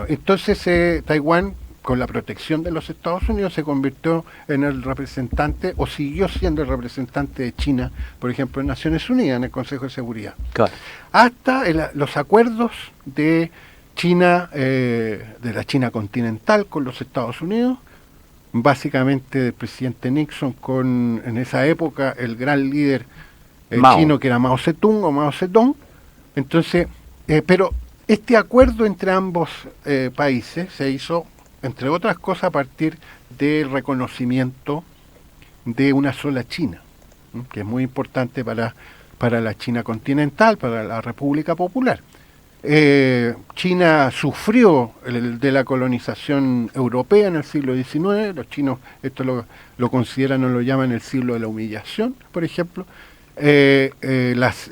Entonces Taiwán, con la protección de los Estados Unidos, se convirtió en el representante, o siguió siendo el representante de China, por ejemplo, en Naciones Unidas, en el Consejo de Seguridad. Claro. Hasta los acuerdos de China, de la China continental con los Estados Unidos, básicamente del presidente Nixon en esa época, el gran líder chino que era Mao Zedong o Mao Zedong. Entonces, pero este acuerdo entre ambos países se hizo, entre otras cosas, a partir del reconocimiento de una sola China, que es muy importante para la China continental, para la República Popular. China sufrió de la colonización europea en el siglo XIX, los chinos esto lo consideran o lo llaman el siglo de la humillación, por ejemplo. Las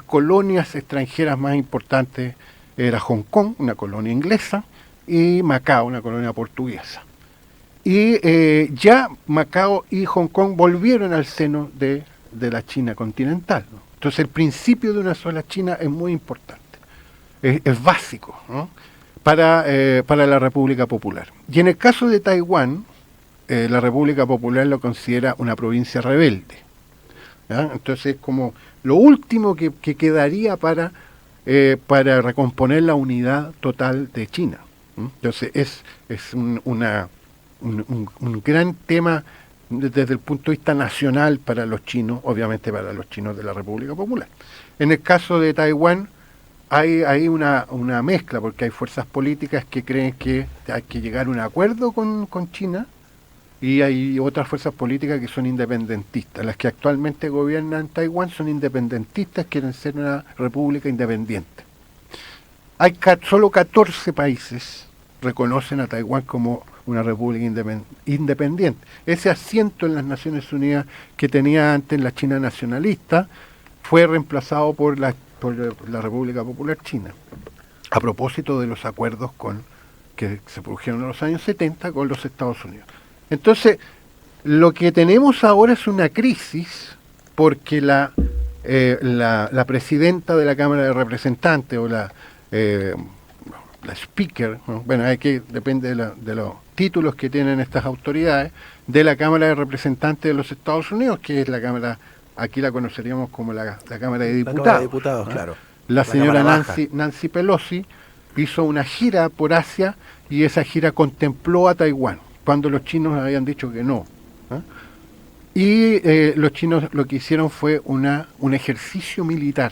colonias extranjeras más importantes era Hong Kong, una colonia inglesa, y Macao, una colonia portuguesa. Y ya Macao y Hong Kong volvieron al seno de la China continental, ¿no? Entonces el principio de una sola China es muy importante, es básico, ¿no? para la República Popular. Y en el caso de Taiwán, la República Popular lo considera una provincia rebelde, ¿ya? Entonces es como lo último que quedaría para recomponer la unidad total de China. Entonces es un gran tema desde el punto de vista nacional para los chinos, obviamente para los chinos de la República Popular. En el caso de Taiwán hay una mezcla, porque hay fuerzas políticas que creen que hay que llegar a un acuerdo con China, y hay otras fuerzas políticas que son independentistas. Las que actualmente gobiernan Taiwán son independentistas, quieren ser una república independiente. Hay solo 14 países reconocen a Taiwán como una república independiente. Ese asiento en las Naciones Unidas que tenía antes la China nacionalista fue reemplazado por la República Popular China, a propósito de los acuerdos que se produjeron en los años 70 con los Estados Unidos. Entonces, lo que tenemos ahora es una crisis porque la presidenta de la Cámara de Representantes o la speaker, ¿no? Bueno, depende de los títulos que tienen estas autoridades, de la Cámara de Representantes de los Estados Unidos, que es la Cámara, aquí la conoceríamos como la Cámara de Diputados. La Cámara de Diputados, ¿no? Claro. La señora Nancy Pelosi hizo una gira por Asia y esa gira contempló a Taiwán, cuando los chinos habían dicho que no. Y los chinos lo que hicieron fue un ejercicio militar,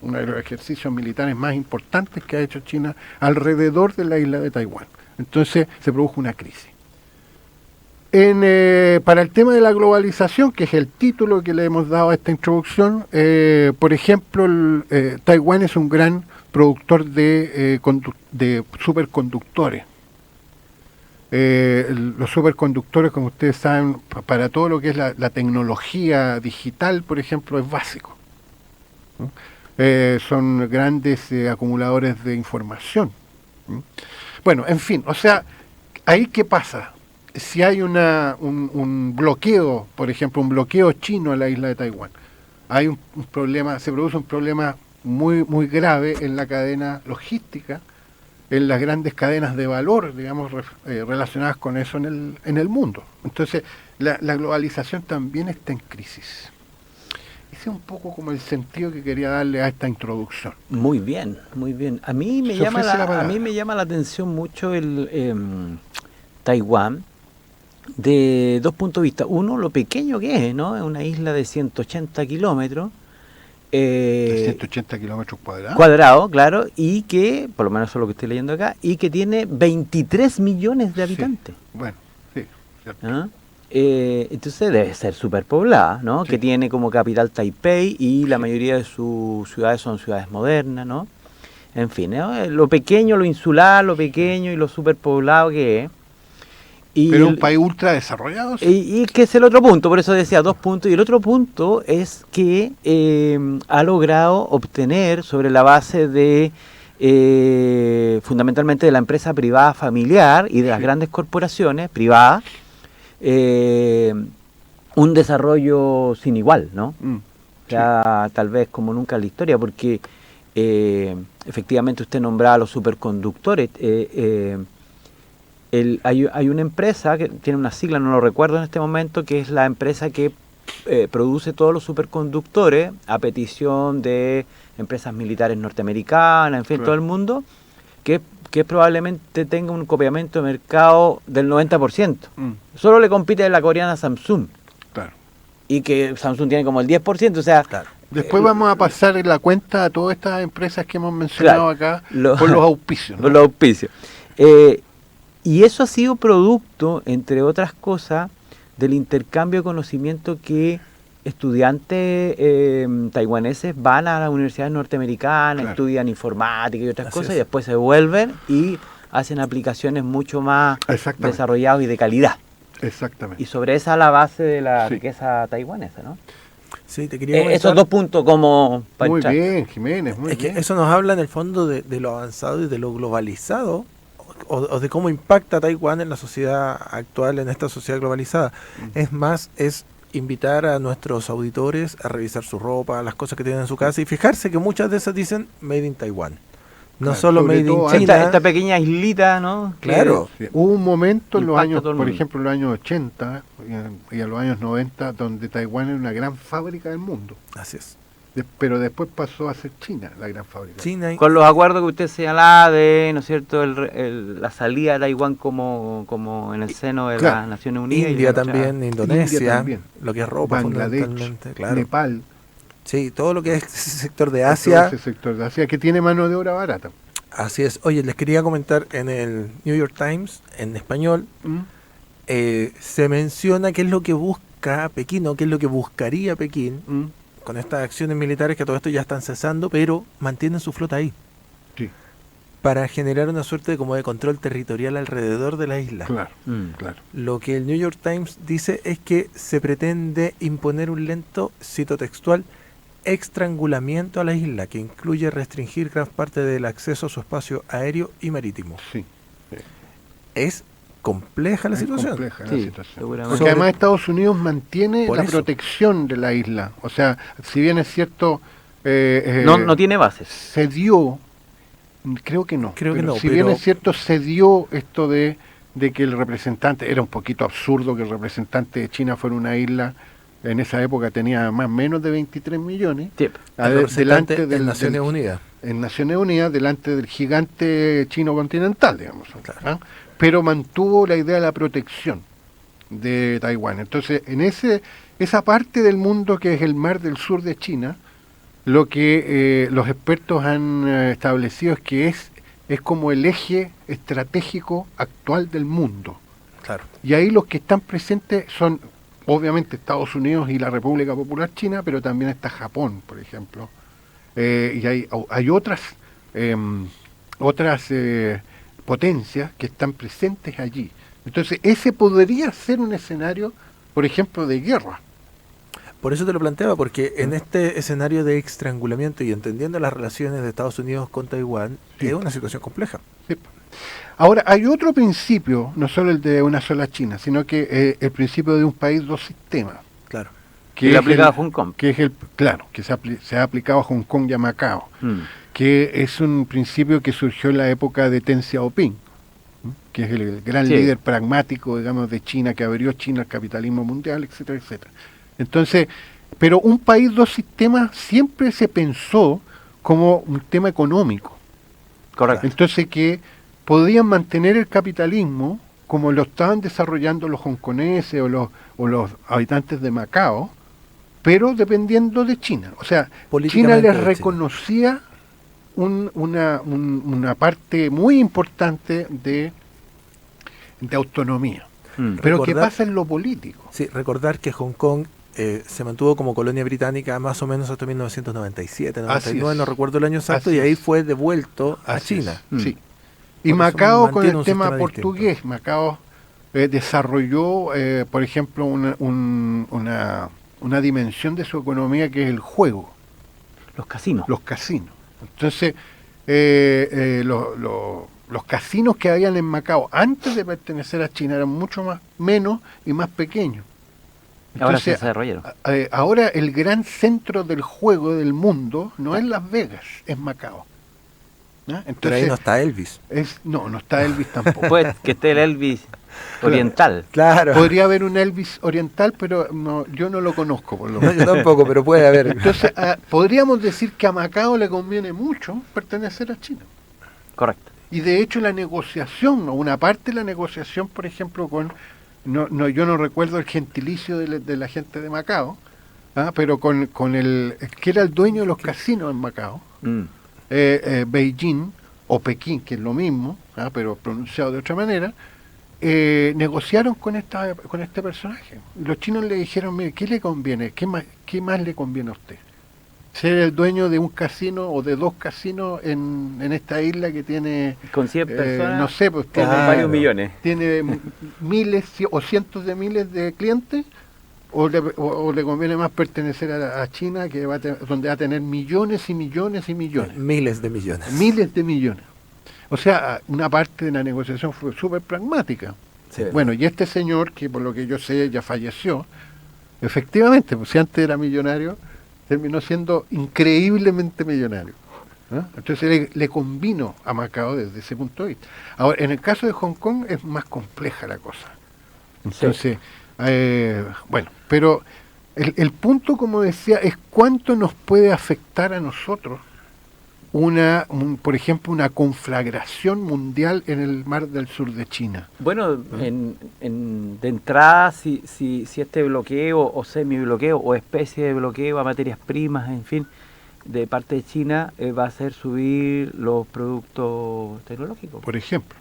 uno de los ejercicios militares más importantes que ha hecho China alrededor de la isla de Taiwán. Entonces se produjo una crisis. Para el tema de la globalización, que es el título que le hemos dado a esta introducción, por ejemplo, Taiwán es un gran productor de superconductores. Los superconductores, como ustedes saben, para todo lo que es la tecnología digital, por ejemplo, es básico, ¿no? Son grandes acumuladores de información. Bueno, en fin, o sea, ¿ahí qué pasa? Si hay un bloqueo, por ejemplo, un bloqueo chino a la isla de Taiwán, hay un problema, se produce un problema muy, muy grave en la cadena logística, en las grandes cadenas de valor, digamos, relacionadas con eso en el mundo. Entonces, la globalización también está en crisis. Ese es un poco como el sentido que quería darle a esta introducción. Muy bien, muy bien. A mí me llama la atención mucho el Taiwán de dos puntos de vista. Uno, lo pequeño que es, ¿no? Es una isla de 180 kilómetros. De 180 kilómetros cuadrados. Cuadrado, claro, y que, por lo menos eso es lo que estoy leyendo acá, y que tiene 23 millones de habitantes. Sí, bueno, sí, cierto. ¿Ah? Entonces debe ser superpoblada, ¿no? Sí. Que tiene como capital Taipei y la mayoría de sus ciudades son ciudades modernas, ¿no? En fin, ¿no? Lo pequeño, lo insular, lo pequeño y lo superpoblado que es. Pero un país ultra desarrollado. Sí. Y que es el otro punto, por eso decía 2 puntos. Y el otro punto es que ha logrado obtener sobre la base de fundamentalmente de la empresa privada familiar y de las grandes corporaciones privadas, un desarrollo sin igual, ¿no? Ya tal vez como nunca en la historia, porque efectivamente usted nombraba los superconductores. Hay una empresa que tiene una sigla, no lo recuerdo en este momento, que es la empresa que produce todos los superconductores a petición de empresas militares norteamericanas, en fin, todo el mundo, que probablemente tenga un copiamiento de mercado del 90%. Solo le compite la coreana Samsung. Claro. Y que Samsung tiene como el 10%, o sea... Claro. Después vamos a pasar la cuenta a todas estas empresas que hemos mencionado acá por los auspicios, ¿no? Por los auspicios. Y eso ha sido producto, entre otras cosas, del intercambio de conocimiento que estudiantes taiwaneses van a las universidades norteamericanas, estudian informática y otras cosas, y después se vuelven y hacen aplicaciones mucho más desarrolladas y de calidad. Exactamente. Y sobre esa la base de la riqueza taiwanesa, ¿no? Sí, te quería esos 2 puntos como... Muy bien, Jiménez, muy bien. Que eso nos habla en el fondo de lo avanzado y de lo globalizado, o de cómo impacta Taiwán en la sociedad actual, en esta sociedad globalizada. Es más, es invitar a nuestros auditores a revisar su ropa, las cosas que tienen en su casa, y fijarse que muchas de esas dicen Made in Taiwan. No solo Made in China. Esta pequeña islita, ¿no? Claro. Sí. Hubo un momento en los años, por ejemplo, en los años 80 y a los años 90, donde Taiwán era una gran fábrica del mundo. Así es. Pero después pasó a ser China la gran fábrica. China con los acuerdos que usted señalaba de, ¿no es cierto?, la salida de Taiwán como en el seno de las Naciones Unidas. India también, Indonesia, también. Lo que es ropa, Bangladesh, Nepal. Sí, todo lo que es ese sector de Asia. Ese sector de Asia que tiene mano de obra barata. Así es. Oye, les quería comentar en el New York Times, en español, se menciona qué es lo que busca Pekín, o qué es lo que buscaría Pekín Mm. con estas acciones militares que a todo esto ya están cesando, pero mantienen su flota ahí. Sí, Para generar una suerte de como de control territorial alrededor de la isla. claro, Mm. claro. Lo que el New York Times dice es que se pretende imponer un lento, cito textual, estrangulamiento a la isla, que incluye restringir gran parte del acceso a su espacio aéreo y marítimo. Sí, Es compleja la es situación. compleja la Sí, situación. seguramente. Porque Sobre- además Estados Unidos mantiene Por la eso. protección de la isla. O sea, si bien es cierto, No tiene bases. se dio, creo que no. Creo que pero no, si bien pero- es cierto, se dio esto de que el representante, era un poquito absurdo que el representante de China fuera una isla, en esa época tenía más o menos de 23 millones, Sí. El representante delante de Naciones del- Unidas. en Naciones Unidas, delante del gigante chino continental, digamos. ¿ah? Pero mantuvo la idea de la protección de Taiwán. Entonces, en esa parte del mundo que es el mar del sur de China, lo que los expertos han establecido es que es como el eje estratégico actual del mundo. Claro. Y ahí los que están presentes son, obviamente, Estados Unidos y la República Popular China, pero también está Japón, por ejemplo. Y hay otras potencias que están presentes allí. Entonces, ese podría ser un escenario, por ejemplo, de guerra. Por eso te lo planteaba, porque en este escenario de estrangulamiento y entendiendo las relaciones de Estados Unidos con Taiwán, Sí. es una situación compleja. Sí. Ahora, hay otro principio, no solo el de una sola China, sino que el principio de un país, dos sistemas. Claro. Que le es aplica el- a Hong Kong. Que es claro, que se ha aplicado a Hong Kong y a Macao, Mm. que es un principio que surgió en la época de Deng Xiaoping, ¿m? Que es el gran Sí. líder pragmático, digamos, de China, que abrió China al capitalismo mundial, etcétera, etcétera. Entonces, pero un país, dos sistemas siempre se pensó como un tema económico. Correcto. Entonces que podían mantener el capitalismo como lo estaban desarrollando los hongkoneses o los habitantes de Macao, pero dependiendo de China. O sea, China Políticamente les de China. reconocía una parte muy importante de autonomía. Mm. Pero ¿qué Recordar- pasa en lo político? Sí, recordar que Hong Kong se mantuvo como colonia británica más o menos hasta 1997, Así 99, es. no recuerdo el año exacto, Así y ahí es. fue devuelto a Así China. es, Mm. sí. Y Por eso Macao con mantiene el un tema sistema portugués, Macao desarrolló, por ejemplo, una dimensión de su economía que es el juego, Los casinos. los casinos. Entonces, los casinos que habían en Macao antes de pertenecer a China eran mucho menos y más pequeños. Ahora se Entonces, desarrollaron. ahora el gran centro del juego del mundo no es Las Vegas, es Macao. ¿Ah? Pero Entonces, ahí no está Elvis. no está Elvis tampoco. Puede que esté el Elvis oriental. Claro. Podría haber un Elvis oriental, pero yo no lo conozco, por lo No, menos. yo tampoco, pero puede haber. Entonces, podríamos decir que a Macao le conviene mucho pertenecer a China. Correcto. Y de hecho la negociación, o una parte de la negociación, por ejemplo, yo no recuerdo el gentilicio de la gente de Macao, pero con el que era el dueño de los casinos en Macao, Mm. Beijing o Pekín, que es lo mismo, pero pronunciado de otra manera, negociaron con este personaje. Los chinos le dijeron, mire, ¿qué le conviene? ¿Qué más le conviene a usted? Ser el dueño de un casino o de dos casinos en esta isla que tiene, Con 100 personas, no sé, pues con tiene, varios millones. tiene miles o cientos de miles de clientes, o le conviene más pertenecer a China, que donde va a tener millones y millones y millones. Miles de millones. Miles de millones. O sea, una parte de la negociación fue súper pragmática. Sí. Bueno, y este señor, que por lo que yo sé ya falleció, efectivamente, pues si antes era millonario, terminó siendo increíblemente millonario. Entonces le convino a Macao desde ese punto de vista. Ahora, en el caso de Hong Kong es más compleja la cosa. Entonces, bueno, pero el punto, como decía, es cuánto nos puede afectar a nosotros por ejemplo, una conflagración mundial en el mar del sur de China. Bueno, de entrada, si este bloqueo o semibloqueo o especie de bloqueo a materias primas, en fin, de parte de China, va a hacer subir los productos tecnológicos. Por ejemplo,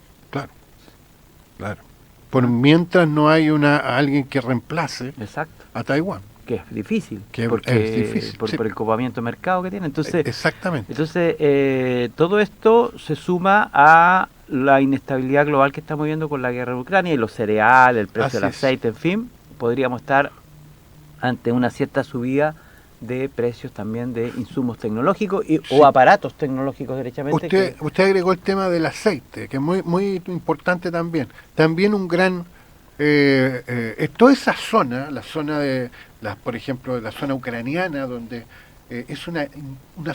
claro. por mientras no hay alguien que reemplace Exacto. a Taiwán. Que es difícil, Que porque, es difícil, por sí. el copamiento de mercado que tiene. Entonces, Exactamente. todo esto se suma a la inestabilidad global que estamos viendo con la guerra en Ucrania y los cereales, el precio Así del es. aceite, en fin, podríamos estar ante una cierta subida de precios también de insumos tecnológicos Sí. o aparatos tecnológicos derechamente. Usted agregó el tema del aceite, que es muy importante también. También un gran... toda esa zona, la zona de, por ejemplo, la zona ucraniana, donde es una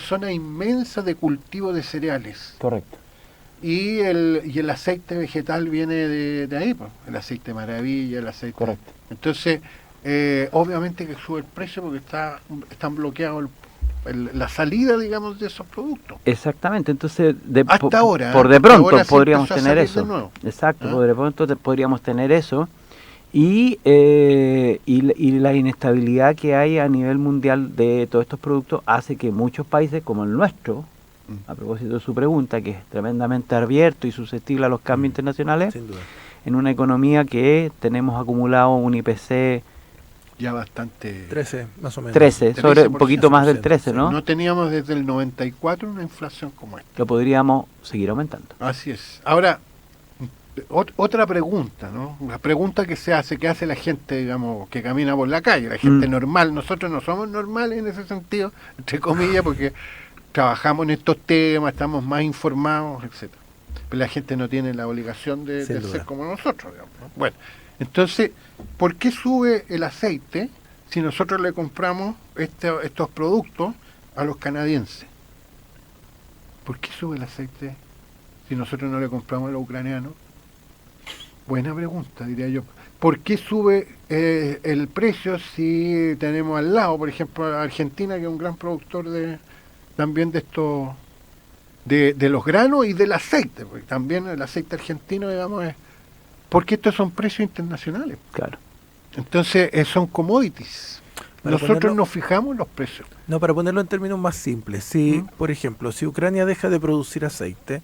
zona inmensa de cultivo de cereales. Correcto. Y el aceite vegetal viene de ahí, pues, el aceite maravilla, el aceite... Correcto. Entonces, obviamente que sube el precio porque están bloqueados la salida, digamos, de esos productos. Exactamente, entonces Hasta ahora, por de porque pronto ahora sí podríamos empezó a tener salir de eso. nuevo. Exacto, ¿Ah? por de pronto podríamos tener eso y la inestabilidad que hay a nivel mundial de todos estos productos hace que muchos países como el nuestro, a propósito de su pregunta, que es tremendamente abierto y susceptible a los cambios internacionales, Sin duda. en una economía que tenemos acumulado un IPC Ya bastante... 13, más o menos. 13, sobre un poquito más del 13, sí. ¿no? No teníamos desde el 94 una inflación como esta. Lo podríamos seguir aumentando. Así es. Ahora, otra pregunta, ¿no? La pregunta que hace la gente, digamos, que camina por la calle, la gente normal. Nosotros no somos normales en ese sentido, entre comillas, porque trabajamos en estos temas, estamos más informados, etcétera. Pero la gente no tiene la obligación de Sin ser duda. como nosotros, digamos, ¿no? Bueno, entonces, ¿por qué sube el aceite si nosotros le compramos estos productos a los canadienses? ¿Por qué sube el aceite si nosotros no le compramos a los ucranianos? Buena pregunta, diría yo. ¿Por qué sube el precio si tenemos al lado, por ejemplo, a Argentina, que es un gran productor también de estos, de los granos y del aceite? Porque también el aceite argentino, digamos, porque estos son precios internacionales. Claro. Entonces, son commodities. Para Nosotros ponerlo- nos fijamos en los precios. No, para ponerlo en términos más simples, si, por ejemplo, si Ucrania deja de producir aceite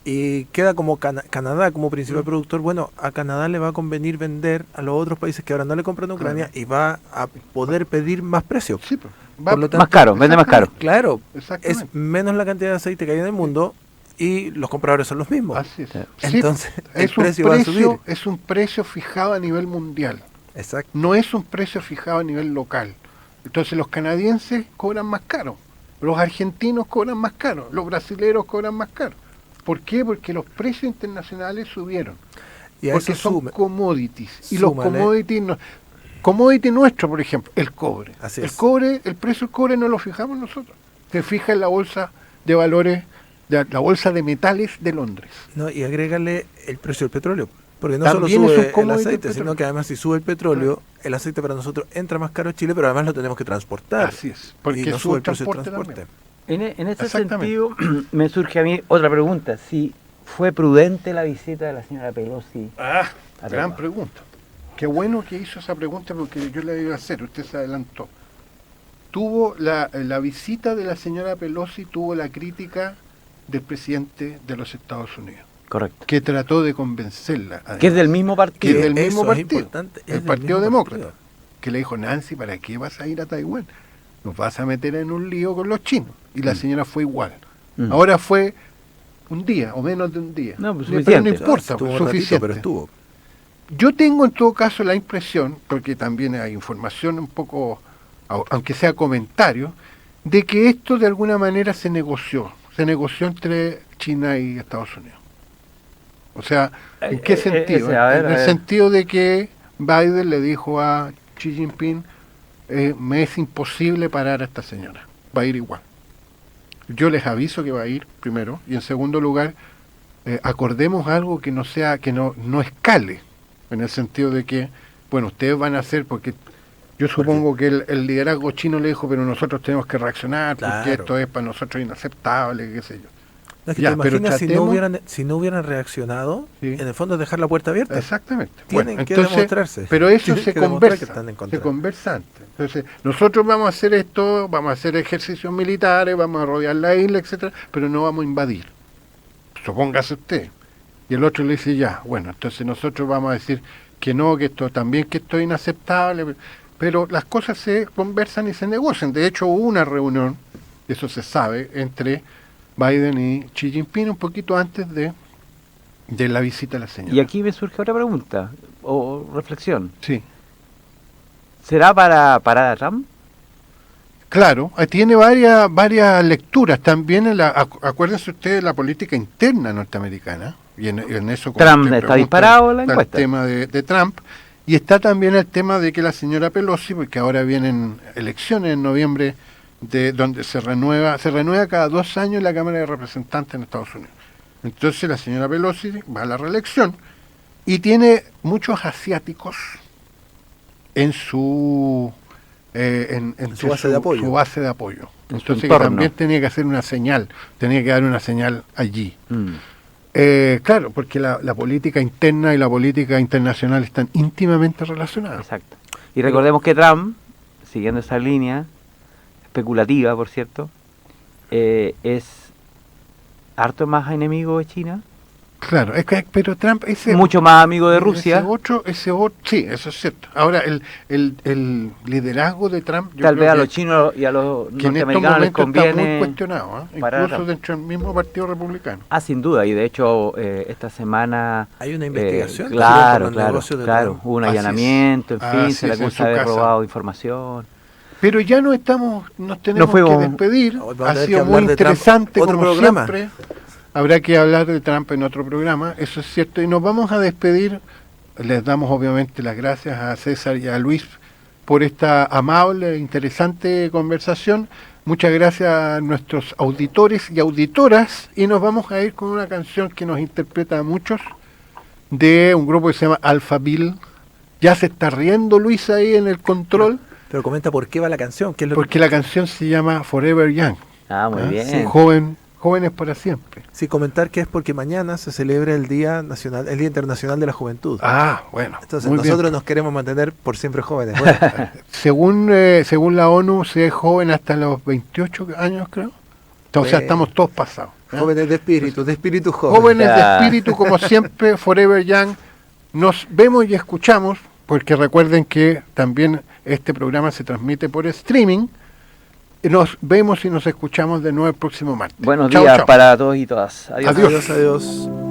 y queda como Canadá como principal productor, bueno, a Canadá le va a convenir vender a los otros países que ahora no le compran a Ucrania y va a poder pedir más precio. Sí, pues. Por lo tanto, Más caro, vende más caro. Claro, Exactamente. es menos la cantidad de aceite que hay en el mundo y los compradores son los mismos. Así es. Sí. Sí, Entonces, el es un precio va a subir. Es un precio fijado a nivel mundial. Exacto. No es un precio fijado a nivel local. Entonces los canadienses cobran más caro, los argentinos cobran más caro, los brasileños cobran más caro. ¿Por qué? Porque los precios internacionales subieron. Y a Porque eso son commodities. Y los súmale- commodities, commodity nuestro, por ejemplo, el cobre. Así El es. cobre, el precio del cobre no lo fijamos nosotros. Se fija en la bolsa de valores, la bolsa de metales de Londres. No, y agrégale el precio del petróleo. Porque no También solo es un sube el commodity el aceite, petróleo. sino que además si sube el petróleo, el aceite para nosotros entra más caro a Chile, pero además lo tenemos que transportar. Así es. Porque y no sube sube el el precio del transporte transporte. En ese Exactamente. sentido, me surge a mí otra pregunta. Si fue prudente la visita de la señora Pelosi. Ah, A gran Taiwán. pregunta. Qué bueno que hizo esa pregunta porque yo la iba a hacer, usted se adelantó. Tuvo la visita de la señora Pelosi, tuvo la crítica del presidente de los Estados Unidos, Correcto. que trató de convencerla. además, Que es del mismo que partido. es del mismo Eso es partido, importante, es el del Partido mismo Demócrata, partido. que le dijo, Nancy, ¿para qué vas a ir a Taiwán? Nos vas a meter en un lío con los chinos. Y la señora fue igual. Ahora fue un día o menos de un día. No, pues Pero suficiente. no importa, Estuvo pues, un ratito, suficiente. pero estuvo. Yo tengo en todo caso la impresión, porque también hay información un poco, aunque sea comentario, de que esto de alguna manera se negoció entre China y Estados Unidos. O sea, ¿en qué sentido? a ver, En a el ver. sentido de que Biden le dijo a Xi Jinping, me es imposible parar a esta señora, va a ir igual. Yo les aviso que va a ir primero, y en segundo lugar, acordemos algo que no sea, que no escale, en el sentido de que, bueno, ustedes van a hacer, porque yo supongo que el liderazgo chino le dijo, pero nosotros tenemos que reaccionar, porque Claro. esto es para nosotros inaceptable, qué sé yo. No, es que Ya, te pero imaginas tratemos- si no hubieran reaccionado, Sí. en el fondo es dejar la puerta abierta. Exactamente. Tienen Bueno, que entonces, demostrarse. pero eso Tienen se que demostrar que conversa, están en contra. se conversa antes. Entonces, nosotros vamos a hacer esto, vamos a hacer ejercicios militares, vamos a rodear la isla, etcétera, pero no vamos a invadir. Supóngase usted. y el otro le dice ya, bueno, entonces nosotros vamos a decir que no, que esto también, que esto es inaceptable, pero las cosas se conversan y se negocian. De hecho hubo una reunión, eso se sabe, entre Biden y Xi Jinping un poquito antes de la visita a la señora. Y aquí me surge otra pregunta o reflexión. Sí, ¿Será para parar a Trump? claro, tiene varias lecturas también. Acuérdense ustedes de la política interna norteamericana, y en eso como Trump usted está pregunta, disparado en la está encuesta. el tema de Trump, y está también el tema de que la señora Pelosi, porque ahora vienen elecciones en noviembre, de donde se renueva cada 2 años la Cámara de Representantes en Estados Unidos. Entonces la señora Pelosi va a la reelección y tiene muchos asiáticos en su su base de apoyo. su base de apoyo. En su Entonces que entorno. también tenía que hacer una señal, tenía que dar una señal allí. Claro, porque la política interna y la política internacional están íntimamente relacionadas. Exacto. Y recordemos que Trump, siguiendo esa línea, especulativa, por cierto, es harto más enemigo de China, Claro, pero Trump mucho más amigo de Rusia. Ese otro, sí, eso es cierto. Ahora, el liderazgo de Trump, yo Tal creo vez a que- los chinos y a los que en estos norteamericanos les momentos está muy conviene. cuestionado, para incluso Trump. dentro del mismo Partido Republicano. Sin duda, y de hecho esta semana... Hay una investigación también claro, por los negocios de claro, Trump. hubo un Así es. allanamiento, en fin, Así se le es, en acusa su de haber casa. robado información. Pero ya nos tenemos fuimos. que despedir. Vamos a Ha tener que sido hablar muy de Trump interesante, otro como programa. siempre. Habrá que hablar de Trump en otro programa, eso es cierto. Y nos vamos a despedir. Les damos obviamente las gracias a César y a Luis por esta amable, interesante conversación. Muchas gracias a nuestros auditores y auditoras. Y nos vamos a ir con una canción que nos interpreta a muchos, de un grupo que se llama Alphaville. Ya se está riendo Luis ahí en el control, Pero comenta por qué va la canción. ¿Qué es lo porque la canción se llama Forever Young. Muy ¿Ah? bien. Jóvenes para siempre. Sí, comentar que es porque mañana se celebra el Día Nacional, el Día Internacional de la Juventud. Bueno. Entonces muy nosotros bien. nos queremos mantener por siempre jóvenes. Según la ONU, se es joven hasta los 28 años, creo. O sea, estamos todos pasados. ¿eh? Jóvenes de espíritu joven. Jóvenes de Ya. espíritu, como siempre, Forever Young. Nos vemos y escuchamos, porque recuerden que también este programa se transmite por streaming. Nos vemos y nos escuchamos de nuevo el próximo martes. Buenos Chao, días chao. para todos y todas. Adiós. Adiós. Adiós.